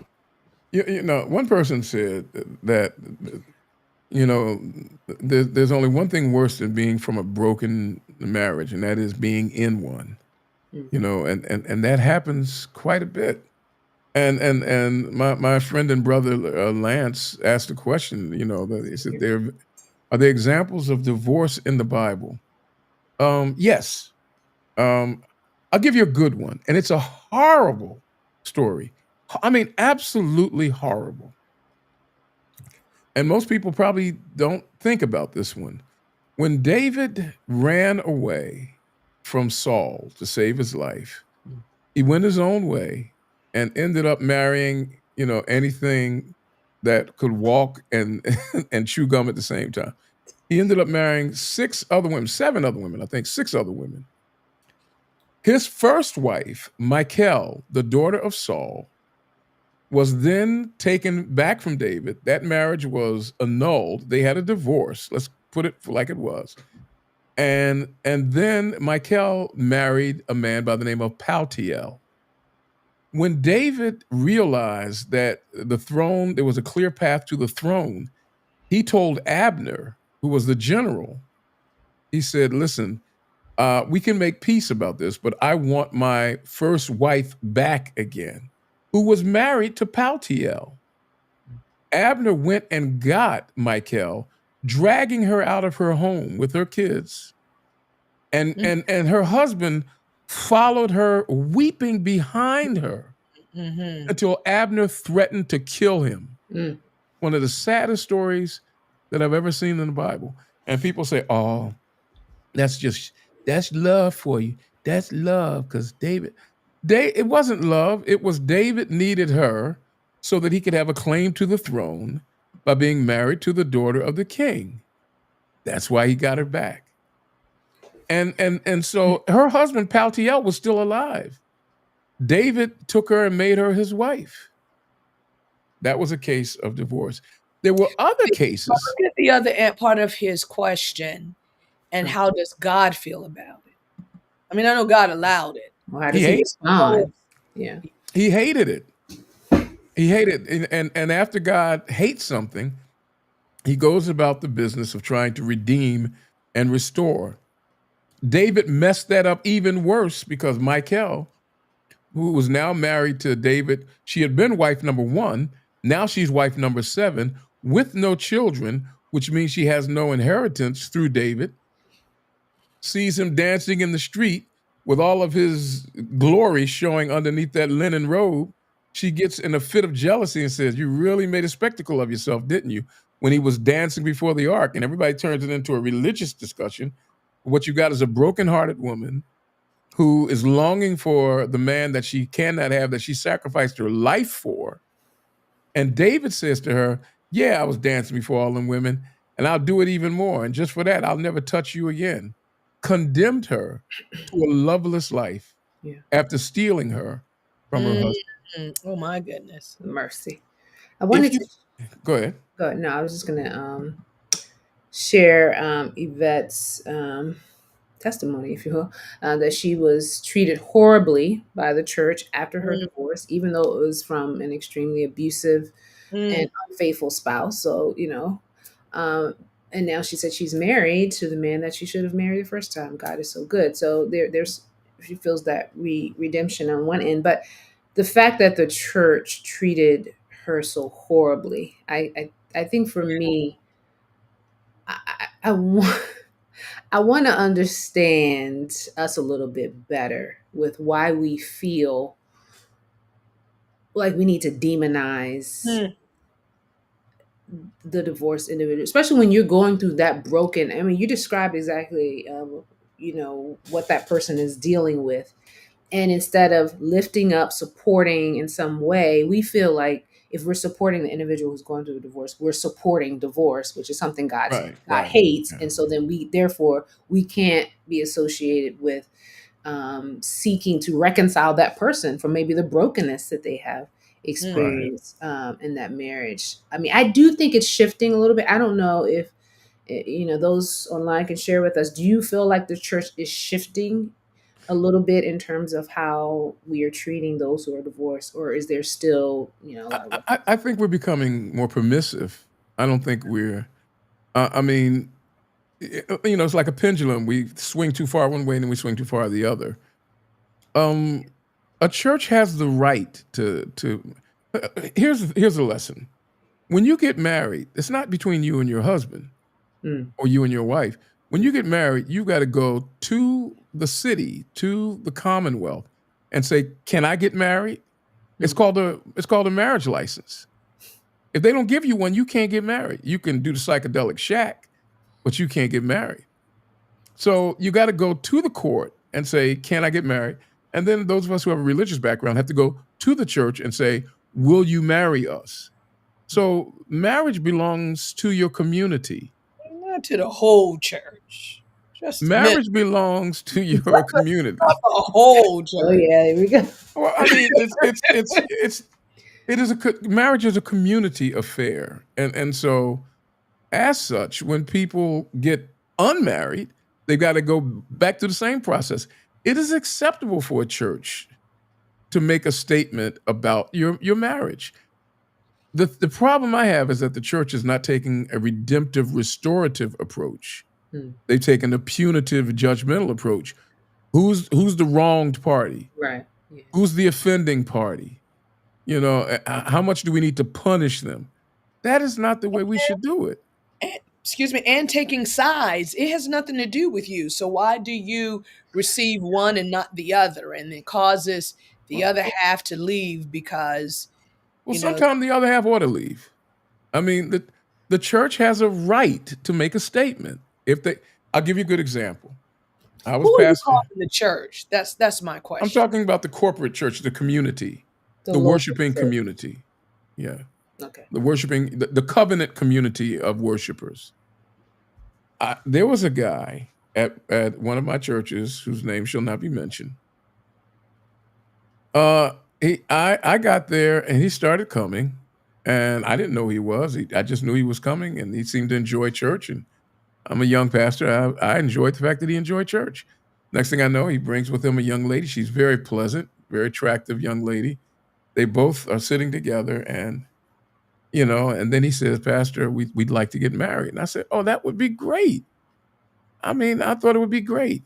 Mhm. One person said that, there's only one thing worse than being from a broken marriage, and that is being in one. Mhm. And that happens quite a bit. And my friend and brother Lance asked a question. He said, are there examples of divorce in the Bible? Yes. Um, I'll give you a good one, and it's a horrible story. I mean, absolutely horrible. And most people probably don't think about this one. When David ran away from Saul to save his life, he went his own way and ended up marrying, anything that could walk and and chew gum at the same time. He ended up marrying six other women, seven other women, I think, six other women. His first wife, Michal, the daughter of Saul, was then taken back from David. That marriage was annulled. They had a divorce. Let's put it like it was. And then Michal married a man by the name of Paltiel. When David realized that the throne, there was a clear path to the throne, he told Abner, who was the general, he said, listen, we can make peace about this, but I want my first wife back again, who was married to Paltiel. Abner went and got Michal, dragging her out of her home with her kids. And her husband followed her, weeping behind her Mhm. until Abner threatened to kill him. Mm. One of the saddest stories that I've ever seen in the Bible. And people say, oh, that's love for you. That's love because it wasn't love. It was David needed her so that he could have a claim to the throne by being married to the daughter of the king. That's why he got her back. And so her husband Paltiel was still alive. David took her and made her his wife. That was a case of divorce. There were other cases. Look at the other part of his question, and how does God feel about it? I mean, I know God allowed it. Well, how He does he hated respond? Yeah. he hated it. He hated it. And after God hates something, he goes about the business of trying to redeem and restore. David messed that up even worse because Michal, who was now married to David, she had been wife number one. Now she's wife number seven with no children, which means she has no inheritance through David. Sees him dancing in the street with all of his glory showing underneath that linen robe. She gets in a fit of jealousy and says, you really made a spectacle of yourself, didn't you? When he was dancing before the ark. And everybody turns it into a religious discussion. What you got is a brokenhearted woman who is longing for the man that she cannot have, that she sacrificed her life for. And David says to her, yeah, I was dancing before all them women, and I'll do it even more. And just for that, I'll never touch you again. Condemned her to a loveless life Yeah. after stealing her from her husband. Oh my goodness. Mercy. I wanted to Go ahead. go. No, I was just gonna share Yvette's testimony, if you will, that she was treated horribly by the church after her divorce, even though it was from an extremely abusive and unfaithful spouse. So, and now she said she's married to the man that she should have married the first time. God is so good. So there's she feels that redemption on one end, but the fact that the church treated her so horribly, I think for me, I want I want to understand us a little bit better with why we feel like we need to demonize the divorced individual, especially when you're going through that broken. I mean, you described exactly, what that person is dealing with, and instead of lifting up, supporting in some way, we feel like if we're supporting the individual who's going through a divorce, we're supporting divorce, which is something God Right. hates, Yeah. and so then therefore we can't be associated with seeking to reconcile that person from maybe the brokenness that they have experienced in that marriage. I mean, I do think it's shifting a little bit. I don't know if those online can share with us. Do you feel like the church is shifting a little bit in terms of how we are treating those who are divorced, or is there still, a lot of work? I think we're becoming more permissive. I don't think we're. I mean, it's like a pendulum. We swing too far one way and then we swing too far the other. Um, a church has the right to. Here's a lesson. When you get married, it's not between you and your husband Mm, or you and your wife. When you get married, you got to go to the city, to the Commonwealth, and say, "Can I get married?" It's mm, called a marriage license. If they don't give you one, you can't get married. You can do the psychedelic shack, but you can't get married. So you got to go to the court and say, "Can I get married?" And then those of us who have a religious background have to go to the church and say, "Will you marry us?" So marriage belongs to your community. Not to the whole church. Just a minute. Marriage belongs to your Not community. the whole oh church. yeah, here we go. Well, I mean, it is marriage is a community affair, and so as such, when people get unmarried, they've got to go back to the same process. It is acceptable for a church to make a statement about your marriage. The problem I have is that the church is not taking a redemptive, restorative approach. Mm, They've taken a punitive, judgmental approach. Who's the wronged party? right. Yeah. Who's the offending party? How much do we need to punish them? That is not the way we should do it. Excuse me, and taking sides. It has nothing to do with you. So why do you receive one and not the other? And it causes the Well, other half to leave because, you know, sometimes the other half ought to leave. I mean, the church has a right to make a statement. I'll give you a good example. I was who are you pastor. calling the church? That's my I'm question. talking about the corporate church, the community, the local worshiping church. community. Yeah, Okay. the covenant community of worshipers. There was a guy at one of my churches whose name shall not be mentioned. I got there and he started coming, and I didn't know who he was. I just knew he was coming, and he seemed to enjoy church. And I'm a young pastor. I enjoyed the fact that he enjoyed church. Next thing I know, he brings with him a young lady. She's very pleasant, very attractive young lady. They both are sitting together, and and then he says, "Pastor, we'd like to get married." And I said, "Oh, that would be great." I mean, I thought it would be great.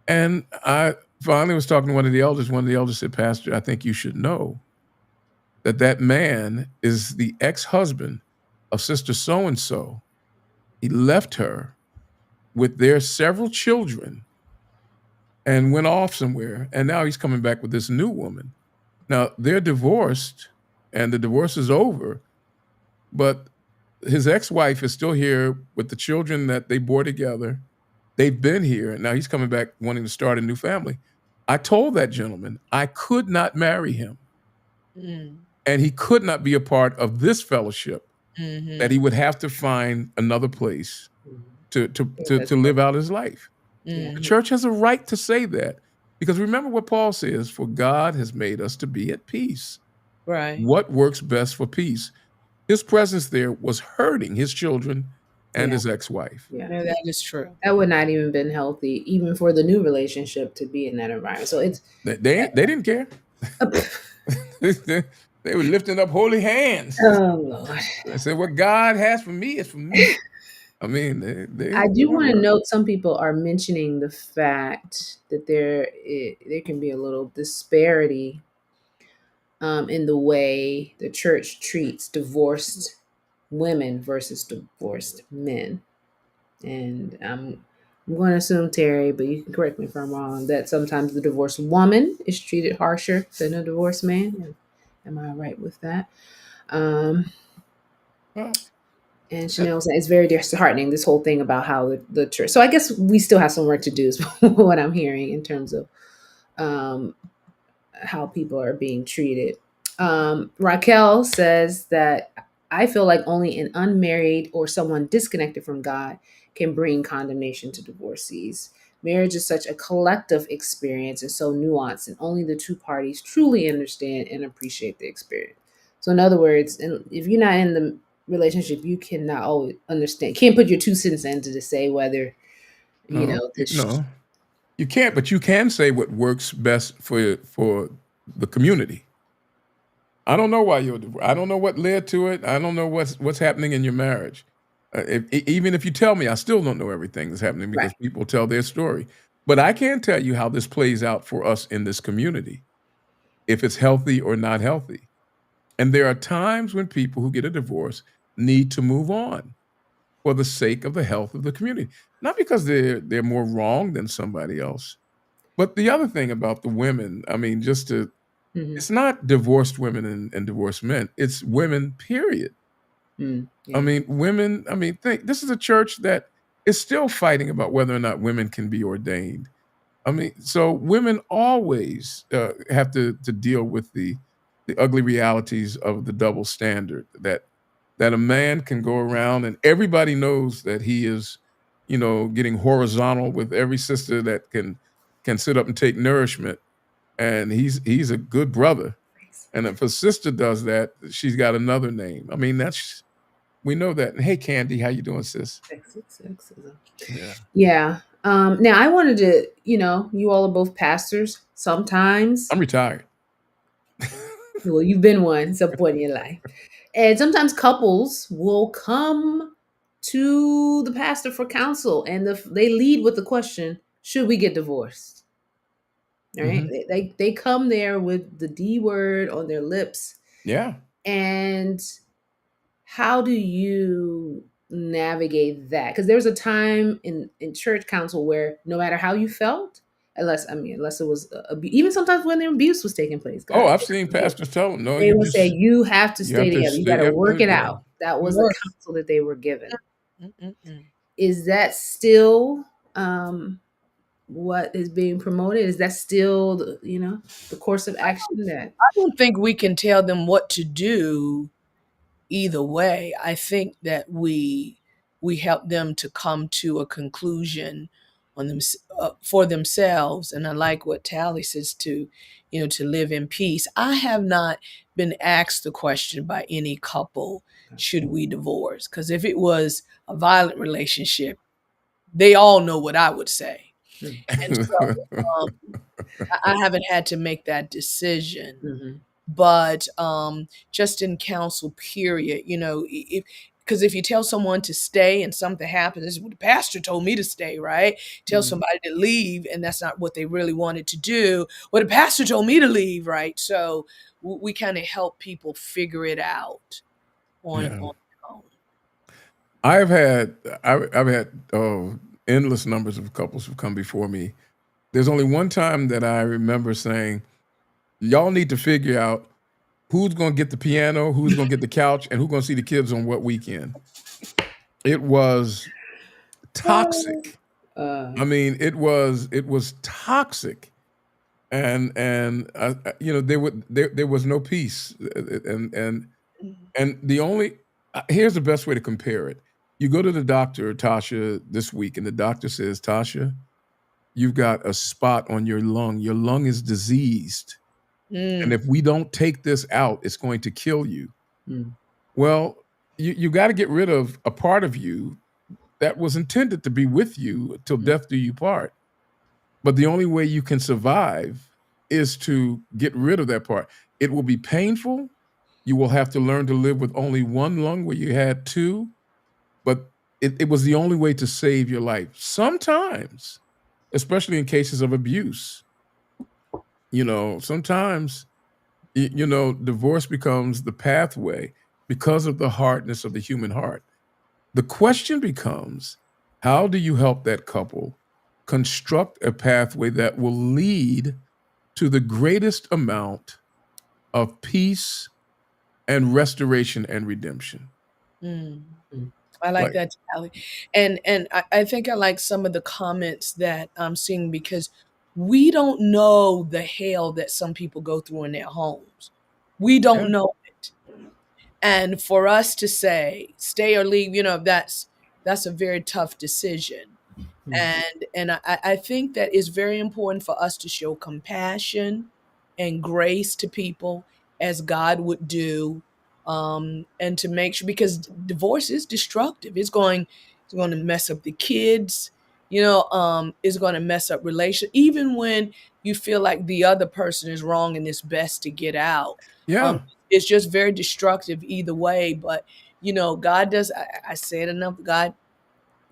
And I finally was talking to one of the elders. One of the elders said, "Pastor, I think you should know that man is the ex-husband of Sister so-and-so. He left her with their several children and went off somewhere. And now he's coming back with this new woman. Now, they're divorced and the divorce is over, but his ex-wife is still here with the children that they bore together. They've been here, and now he's coming back wanting to start a new family." I told that gentleman I could not marry him, Mm. and he could not be a part of this fellowship, Mhm. that he would have to find another place Mhm. to live out his life. Mhm. The church has a right to say that, because remember what Paul says, "For God has made us to be at peace." Right. What works best for peace? His presence there was hurting his children and Yeah. his ex-wife. Yeah. No, that is true. That would not even been healthy, even for the new relationship to be in that environment. So it's They didn't care. They were lifting up holy hands. oh Lord. I said, "What God has for me is for me." I mean, I do want to weren't- note some people are mentioning the fact that there can be a little disparity in the way the church treats divorced women versus divorced men. And I'm going to assume, Terry, but you can correct me if I'm wrong, that sometimes the divorced woman is treated harsher than a divorced man. Am I right with that? Well, And Chanel said it's very disheartening, this whole thing about how the church. So I guess we still have some work to do, is what I'm hearing in terms of how people are being treated. Raquel says that I feel like only an unmarried or someone disconnected from God can bring condemnation to divorcees. Marriage is such a collective experience and so nuanced, and only the two parties truly understand and appreciate the experience. So, in other words, if you're not in the relationship, you cannot always understand, can't put your 2 cents into to say whether, no, this. no. You can't, but you can say what works best for the community. I don't know why you're divorced. I don't know what led to it. I don't know what's happening in your marriage. Even if you tell me, I still don't know everything that's happening because Right. people tell their story. But I can tell you how this plays out for us in this community, if it's healthy or not healthy. And there are times when people who get a divorce need to move on for the sake of the health of the community, not because they're more wrong than somebody else. But the other thing about the women, I mean, Mhm. it's not divorced women and divorced men. It's women, period. Mm, I yeah. mean, women, I mean, think this is a church that is still fighting about whether or not women can be ordained. I mean, so women always have to deal with the ugly realities of the double standard that a man can go around and everybody knows that he is, getting horizontal with every sister that can sit up and take nourishment, and he's a good brother. And if a sister does that, she's got another name. I mean, that's we know that. Hey, Candy, how you doing, sis? Sexism. Yeah, Yeah. Now I wanted to, you all are both pastors. Sometimes, I'm retired. well, you've been one at some point in your life. And sometimes couples will come to the pastor for counsel and they lead with the question, should we get divorced? Right? Hmm. They come there with the D word on their lips. Yeah. And how do you navigate that? Because there was a time in church council where no matter how you felt, unless it was even sometimes when the abuse was taking place, Oh, God, I've seen pastors tell them, no, they would say you have to you stay have to together. You got stay to up work it together. out. That was the Work. counsel that they were given. Mm-mm-mm. Is that still what is being promoted? Is that still the course of action that? I don't think we can tell them what to do either way. I think that we help them to come to a conclusion on them for themselves. And I like what Tally says to live in peace. I have not been asked the question by any couple, should we divorce? Because if it was a violent relationship, they all know what I would say. And so um, I haven't had to make that decision. Mm-hmm. But just in counsel period, if because if you tell someone to stay and something happens, this is what the pastor told me to stay, right? Tell Mm-hmm. somebody to leave and that's not what they really wanted to do. Well, the pastor told me to leave, right? So we kind of help people figure it out Yeah. on their own. I've had I've had endless numbers of couples who've come before me. There's only one time that I remember saying, "Y'all need to figure out who's going to get the piano, who's going to get the couch, and who's going to see the kids on what weekend." It was toxic. Uh, I mean, it was toxic, and there was no peace, and the only here's the best way to compare it. You go to the doctor, Tasha, this week, and the doctor says, Tasha, you've got a spot on your lung. Your lung is diseased. And Mm, if we don't take this out, it's going to kill you. mm, Well, you got to get rid of a part of you that was intended to be with you till mm, death do you part. But the only way you can survive is to get rid of that part. It will be painful. You will have to learn to live with only one lung where you had two, but it was the only way to save your life. Sometimes, especially in cases of abuse, sometimes, divorce becomes the pathway because of the hardness of the human heart. The question becomes, how do you help that couple construct a pathway that will lead to the greatest amount of peace and restoration and redemption? mm. mm, I like Like, that, Tally. And I think I like some of the comments that I'm seeing because we don't know the hell that some people go through in their homes. We yeah, don't know it. And for us to say stay or leave, that's a very tough decision. mm. And I think that it's very important for us to show compassion and grace to people as God would do, and to make sure because divorce is destructive. It's going to mess up the kids. is going to mess up relation, even when you feel like the other person is wrong and it's best to get out. Yeah. It's just very destructive either way. But God does. I said enough.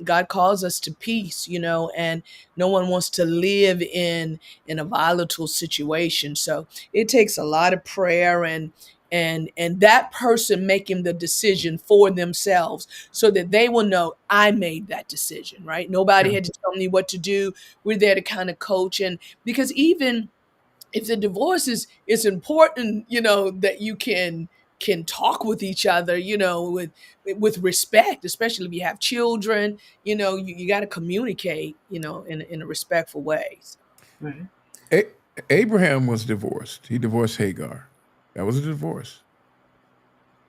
God calls us to peace, and no one wants to live in a volatile situation. So it takes a lot of prayer and that person making the decision for themselves so that they will know I made that decision, right? Nobody Yeah. had to tell me what to do. We're there to kind of coach, and because even if the divorce is important, that you can talk with each other, with respect, especially if you have children, you got to communicate, in a respectful way. So, Right. A- Abraham was divorced. He divorced Hagar. That was a divorce.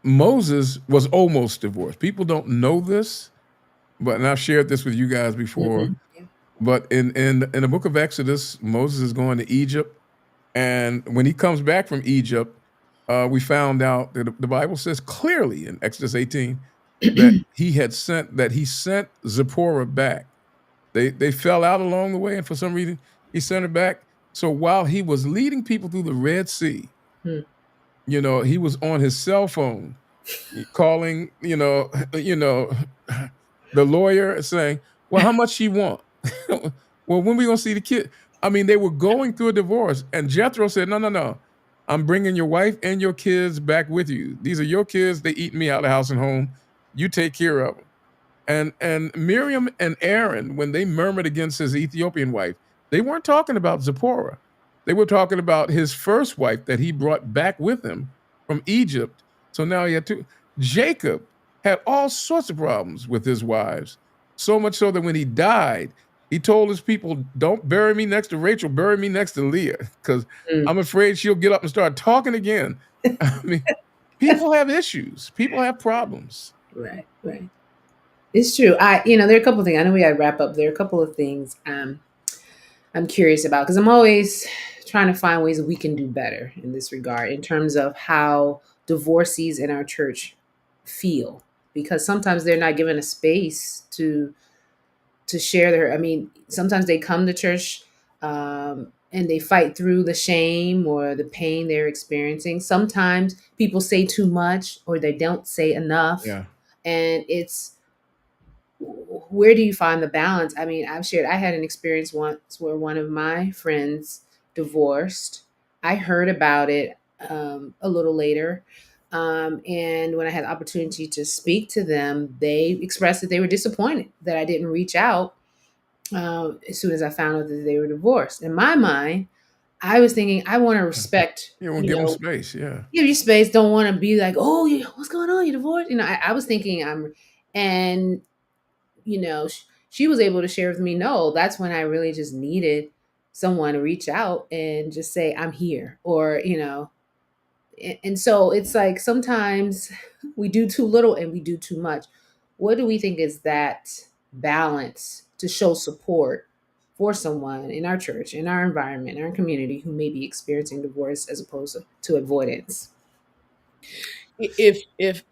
Moses was almost divorced. People don't know this, but and I've shared this with you guys before. Mhm. Yeah. But in the book of Exodus, Moses is going to Egypt, and when he comes back from Egypt, we found out that the Bible says clearly in Exodus 18 that he sent Zipporah back. They fell out along the way, and for some reason he sent her back. So while he was leading people through the Red Sea, Hmm. he was on his cell phone calling, the lawyer saying, "Well, how much she want? Well, when we gonna see the kid?" I mean, they were going through a divorce, and Jethro said, "No, no, no. I'm bringing your wife and your kids back with you. These are your kids. They eat me out of house and home. You take care of them." And Miriam and Aaron, when they murmured against his Ethiopian wife, they weren't talking about Zipporah. They were talking about his first wife that he brought back with him from Egypt. So now he had two. Jacob had all sorts of problems with his wives, so much so that when he died, he told his people, "Don't bury me next to Rachel, bury me next to Leah, because Mm. I'm afraid she'll get up and start talking again." I mean, people have issues, people have problems. Right. Right. It's true. There are a couple of things. I know we got to wrap up. There are a couple of things I'm curious about because I'm always trying to find ways that we can do better in this regard in terms of how divorcees in our church feel because sometimes they're not given a space to share their. I mean, sometimes they come to church and they fight through the shame or the pain they're experiencing. Sometimes people say too much or they don't say enough, Yeah. and it's where do you find the balance? I mean, I had an experience once where one of my friends divorced. I heard about it a little later. And when I had the opportunity to speak to them, they expressed that they were disappointed that I didn't reach out as soon as I found out that they were divorced. In my mind, I was thinking, I want to respect, You don't give them space. Yeah. give you space. Don't want to be like, oh, what's going on? You divorced? I was thinking and she was able to share with me, no, that's when I really just needed someone to reach out and just say, I'm here. Or, and so it's like sometimes we do too little and we do too much. What do we think is that balance to show support for someone in our church, in our environment, in our community who may be experiencing divorce as opposed to avoidance? if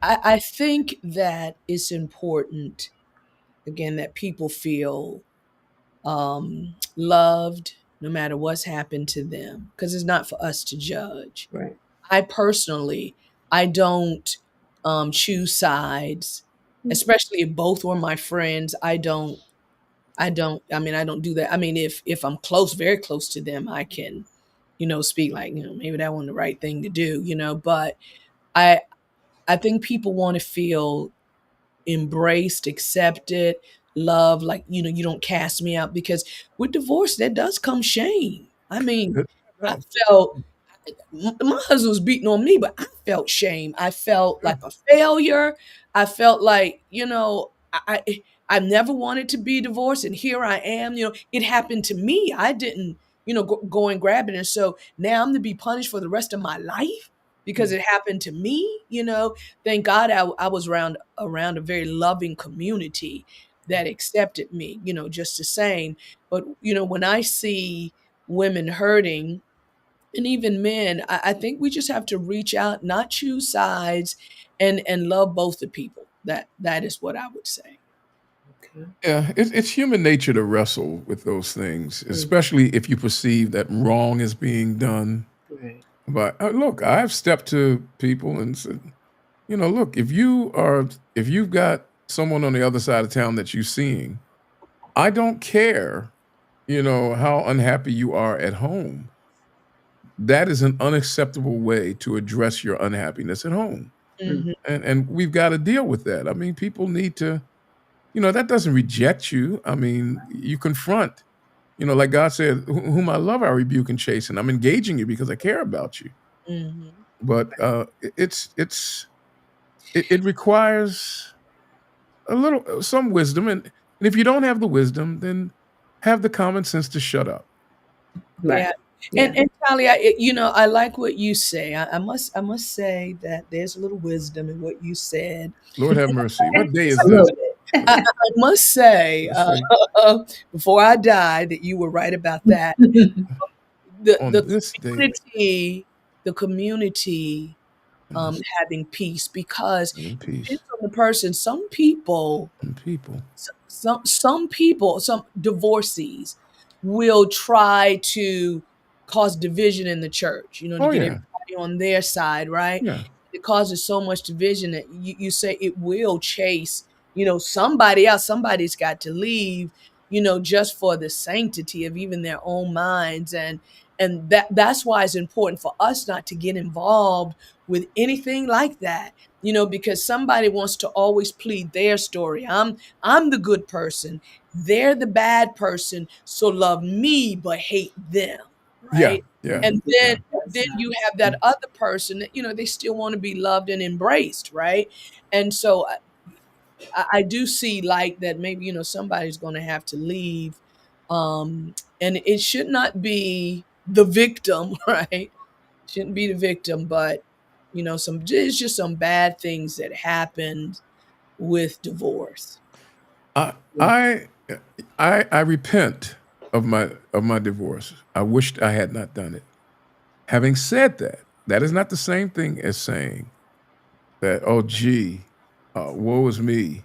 I think that it's important again that people feel loved no matter what's happened to them because it's not for us to judge. Right. I personally, I don't choose sides, especially if both were my friends. I mean, I don't do that. I mean, if I'm close, very close to them, I can, speak like, maybe that wasn't the right thing to do, but I I think people want to feel embraced, accepted, loved, like, you don't cast me out because with divorce, there does come shame. I mean, I Yeah. felt my husband was beating on me, but I felt shame. I felt Yeah. like a failure. I felt like, I never wanted to be divorced, and here I am. It happened to me. I didn't, go and grab it, and so now I'm to be punished for the rest of my life because it happened to me. Thank God I was around a very loving community that accepted me. Just the same. But when I see women hurting and even men, I think we just have to reach out, not choose sides, and love both the people. That is what I would say. Okay. Yeah, it's human nature to wrestle with those things, Mm, especially if you perceive that wrong is being done. right. But look, I've stepped to people and said, look, if you've got someone on the other side of town that you're seeing, I don't care, how unhappy you are at home. That is an unacceptable way to address your unhappiness at home. Mm, Mhm. And we've got to deal with that. I mean, people need to, that doesn't reject you. I mean, you confront, like God said, whom I love, I rebuke and chasten. I'm engaging you because I care about you. Mhm. But it requires a little some wisdom, and if you don't have the wisdom, then have the common sense to shut up. right. Yeah. Yeah. And Talia, I like what you say. I must say that there's a little wisdom in what you said. Lord have mercy. What day A is little this? bit. I must say, Let's see. before I die, that you were right about that. The On the this day, community, the community, and this having peace, because in it depends peace on the person. Some people, and people. some divorcees will try to cause division in the church, to Oh get yeah, everybody on their side, right? yeah, It causes so much division that you say it will chase, somebody else. Somebody's got to leave, just for the sanctity of even their own minds. And that's why it's important for us not to get involved with anything like that, because somebody wants to always plead their story. I'm the good person. They're the bad person. So love me, but hate them. yeah, Right. yeah, And then, yeah. then you have that other person that, they still want to be loved and embraced. Right. And so I do see like that maybe, somebody's going to have to leave. And it should not be the victim, right? Shouldn't be the victim, but, it's just some bad things that happened with divorce. I I I repent of my divorce. I wished I had not done it. Having said that, that is not the same thing as saying that, oh, gee, woe is me.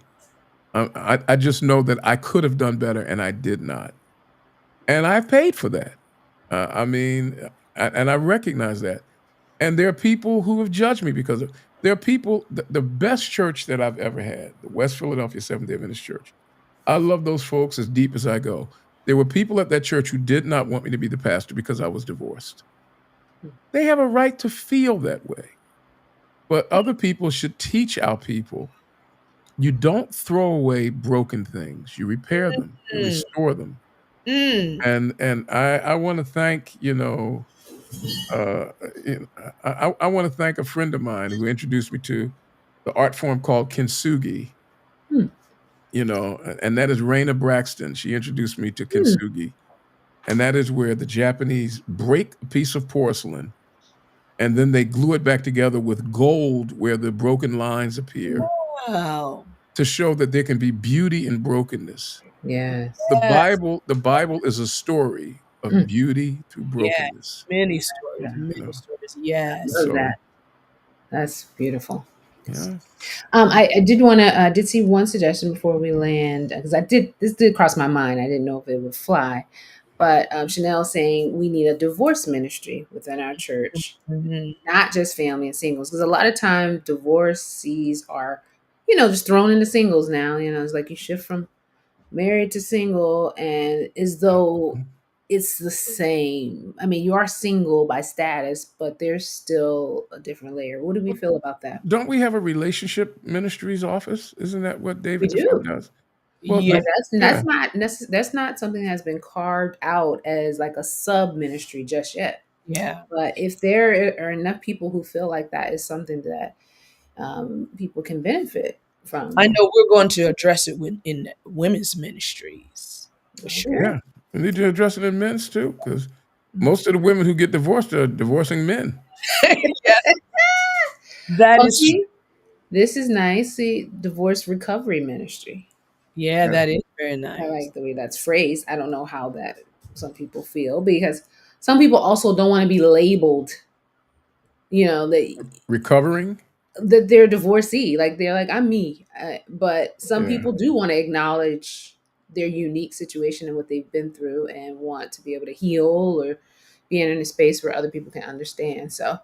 I just know that I could have done better and I did not. And I've paid for that. I mean, and I recognize that. And there are people who have judged me because of, there are people, the best church that I've ever had, the West Philadelphia Seventh day Adventist Church. I love those folks as deep as I go. There were people at that church who did not want me to be the pastor because I was divorced. They have a right to feel that way. But other people should teach our people you don't throw away broken things. You repair them, you Mm, restore them. mm. And I want to thank, uh, I want to thank a friend of mine who introduced me to the art form called kintsugi, Mm, and that is Raina Braxton. She introduced me to mm. kintsugi, and that is where the Japanese break a piece of porcelain and then they glue it back together with gold where the broken lines appear Wow. to show that there can be beauty in brokenness. Yes. Yes. The Bible is a story of Mm, beauty through Yeah. brokenness. Many stories. yeah. You Many know, stories. and Yes. Love so that. That's beautiful. yeah. I did want to did see one suggestion before we land because this did cross my mind. I didn't know if it would fly, but Chanel saying we need a divorce ministry within our church, Mhm. not just family and singles, because a lot of time divorcees are, just thrown into singles now. It's like you shift from married to single, and as though it's the same. I mean, you are single by status, but there's still a different layer. What do we feel about that? Don't we have a relationship ministries office? Isn't that what We David DeFoe do. does? Well, Yeah. But the that's yeah. not that's not something that's been carved out as like a sub ministry just yet. Yeah. But if there are enough people who feel like that is something that people can benefit I from, know we're going to address it in women's ministries for sure. okay. Yeah. We need to address it in men's too, because most of the women who get divorced are divorcing men. Yeah, that Oh, is true. see, this is nice. See, divorce recovery ministry. Yeah, Yeah. that is very I nice. like the way that's phrased. I don't know how that some people feel because some people also don't want to be labeled. That Recovering. that they're divorcee. Like they're like, I'm me. But some Yeah. people do want to acknowledge their unique situation and what they've been through and want to be able to heal or be in a space where other people can understand. So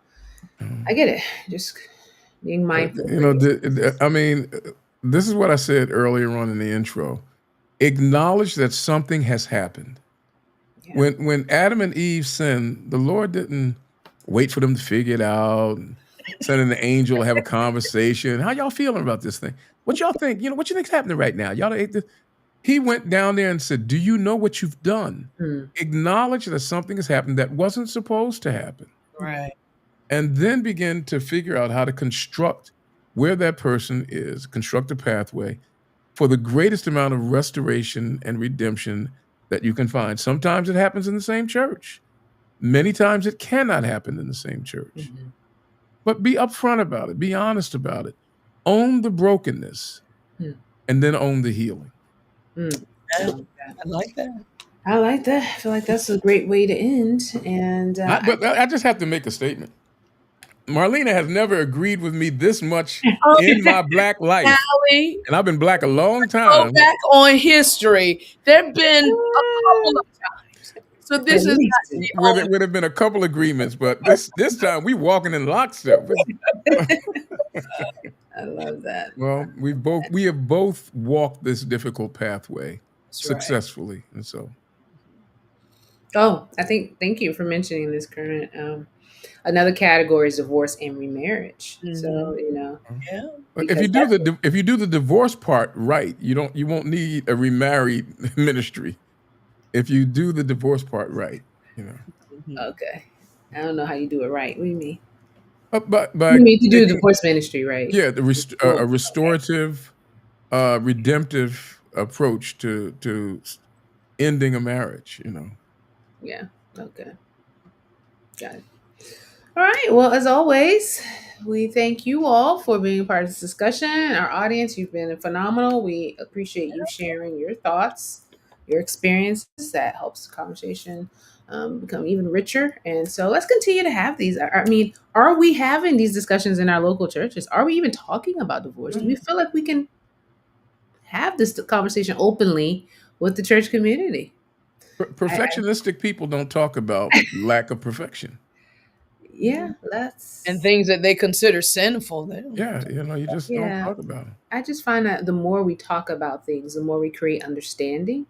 I get it. Just being mindful You for know, yourself. I mean, this is what I said earlier on in the intro. Acknowledge that something has happened. Yeah. When Adam and Eve sinned, the Lord didn't wait for them to figure it out and send an angel to have a conversation. How y'all feeling about this thing? What y'all think? You know, what you think's happening right now? Y'all ate this. He went down there and said, "Do you know what you've done? Mm, Acknowledge that something has happened that wasn't supposed to happen, mm, Right. and then begin to figure out how to construct where that person is, construct a pathway for the greatest amount of restoration and redemption that you can find. Sometimes it happens in the same church. Many times it cannot happen in the same church. mhm, But be upfront about it, be honest about it. Own the brokenness mm, and then own the healing. mm. I Yeah, like that. I like that. I like that. I feel like that's a great way to end. And But I just have to make a statement. Marlena has never agreed with me this much Oh, in my black life. Allie, And I've been black a long go time. back on history. There've been a couple of times. So at this is least not two. the Where there only. would have been a couple agreements, but this time we walking in lockstep. I love that. Well, we have both walked this difficult pathway That's right. successfully, and so Oh, thank you for mentioning this current. Another category is divorce and remarriage. Mhm. So, Yeah. if you because do that's if you do the divorce part right, you won't need a remarried ministry. If you do the divorce part right, you know. Mhm. okay. I don't know how you do it right. What do you mean? But by You mean to do the taking divorce ministry, right? yeah Well, a okay. restorative, redemptive approach to ending a marriage, you know. Yeah. Okay. Got it. All right. Well, as always, we thank you all for being a part of this discussion. Our audience, you've been phenomenal. We appreciate you sharing your thoughts, your experiences. That helps the conversation become even richer. And so let's continue to have these. I mean, are we having these discussions in our local churches? Are we even talking about divorce? Do we feel like we can have this conversation openly with the church community? I Perfectionistic people don't talk about lack of perfection. yeah, And that's things that they consider sinful. They don't. Yeah, you know, you just don't yeah. talk about it. I just find that the more we talk about things, the more we create understanding,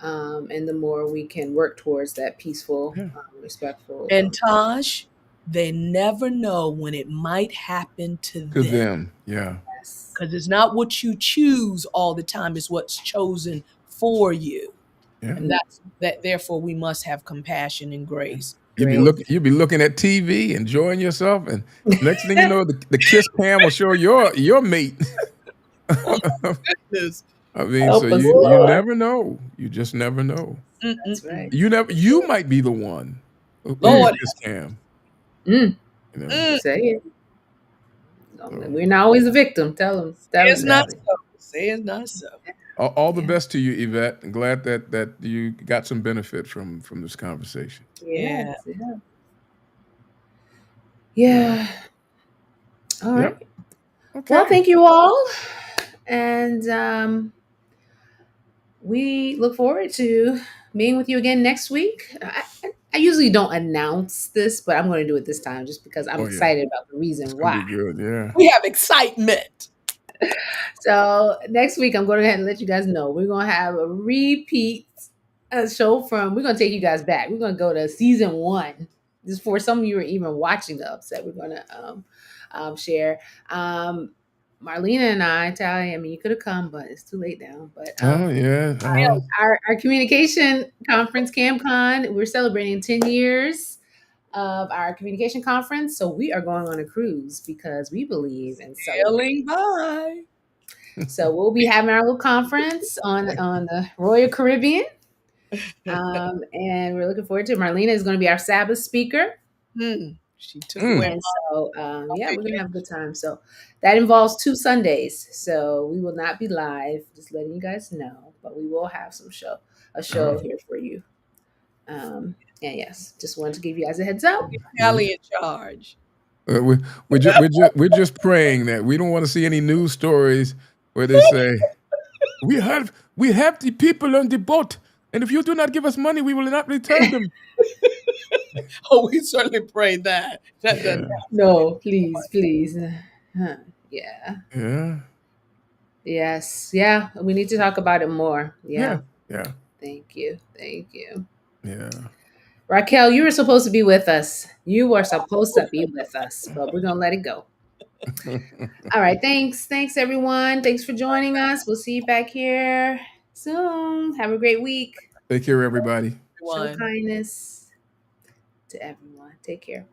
and the more we can work towards that peaceful, Yeah. respectful. And Tosh, they never know when it might happen to To them. them, yeah. Yes. Because it's not what you choose all the time, it's what's chosen for you. Yeah. And that's that therefore we must have compassion and grace. Great. You'd be looking at TV, enjoying yourself, and next thing you know, the kiss cam will show your mate. Oh my goodness. I mean, so Help us, you Lord. never know. You just never know. That's right. Mm-mm-mm. You might be the one in the Lord. kiss cam. Mm, You know. Mm. say it. So We're not always a victim. Tell It's him, not Sally. so. Say it's not so. all the Yeah. best to you, Yvette. I'm glad that you got some benefit from this conversation. Yeah. Yes. Yeah. Yeah. All right. Yep. Well, Okay. thank you all, and we look forward to being with you again next week. I usually don't announce this, but I'm going to do it this time just because I'm Oh yeah. excited about the It's reason gonna why. be good. Yeah. We have excitement. So next week, I'm going to go ahead and let you guys know we're going to have a repeat show from. We're going to take you guys back. We're going to go to season 1. Just for some of you who are even watching the upset, we're going to share. Marlena and I, Tally, I mean, you could have come, but it's too late now. But Oh yeah. our communication conference, CamCon, we're celebrating 10 years of our communication conference. So we are going on a cruise because we believe in celebrating. Sailing by. So we'll be having our little conference on the Royal Caribbean. And we're looking forward to it. Marlena is going to be our Sabbath speaker. She took away And so, my yeah, we're going to vacation. have a good time. So that involves 2 Sundays. So we will not be live, just letting you guys know, but we will have a show Oh. here for you. And yes, just wanted to give you guys a heads up. Allie in charge. We're just praying that we don't want to see any news stories where they say we have the people on the boat, and if you do not give us money, we will not return them. Oh, we certainly pray that. That doesn't Yeah, No, please, please. Yeah. yeah, Yes. Yeah. We need to talk about it more. yeah, Yeah. yeah, Thank you. Thank you. yeah. Raquel, you were supposed to be with us. You were supposed to be with us, but we're going to let it go. All right. Thanks. Thanks, everyone. Thanks for joining us. We'll see you back here soon. Have a great week. Take care, everybody. Show one. kindness to everyone. Take care.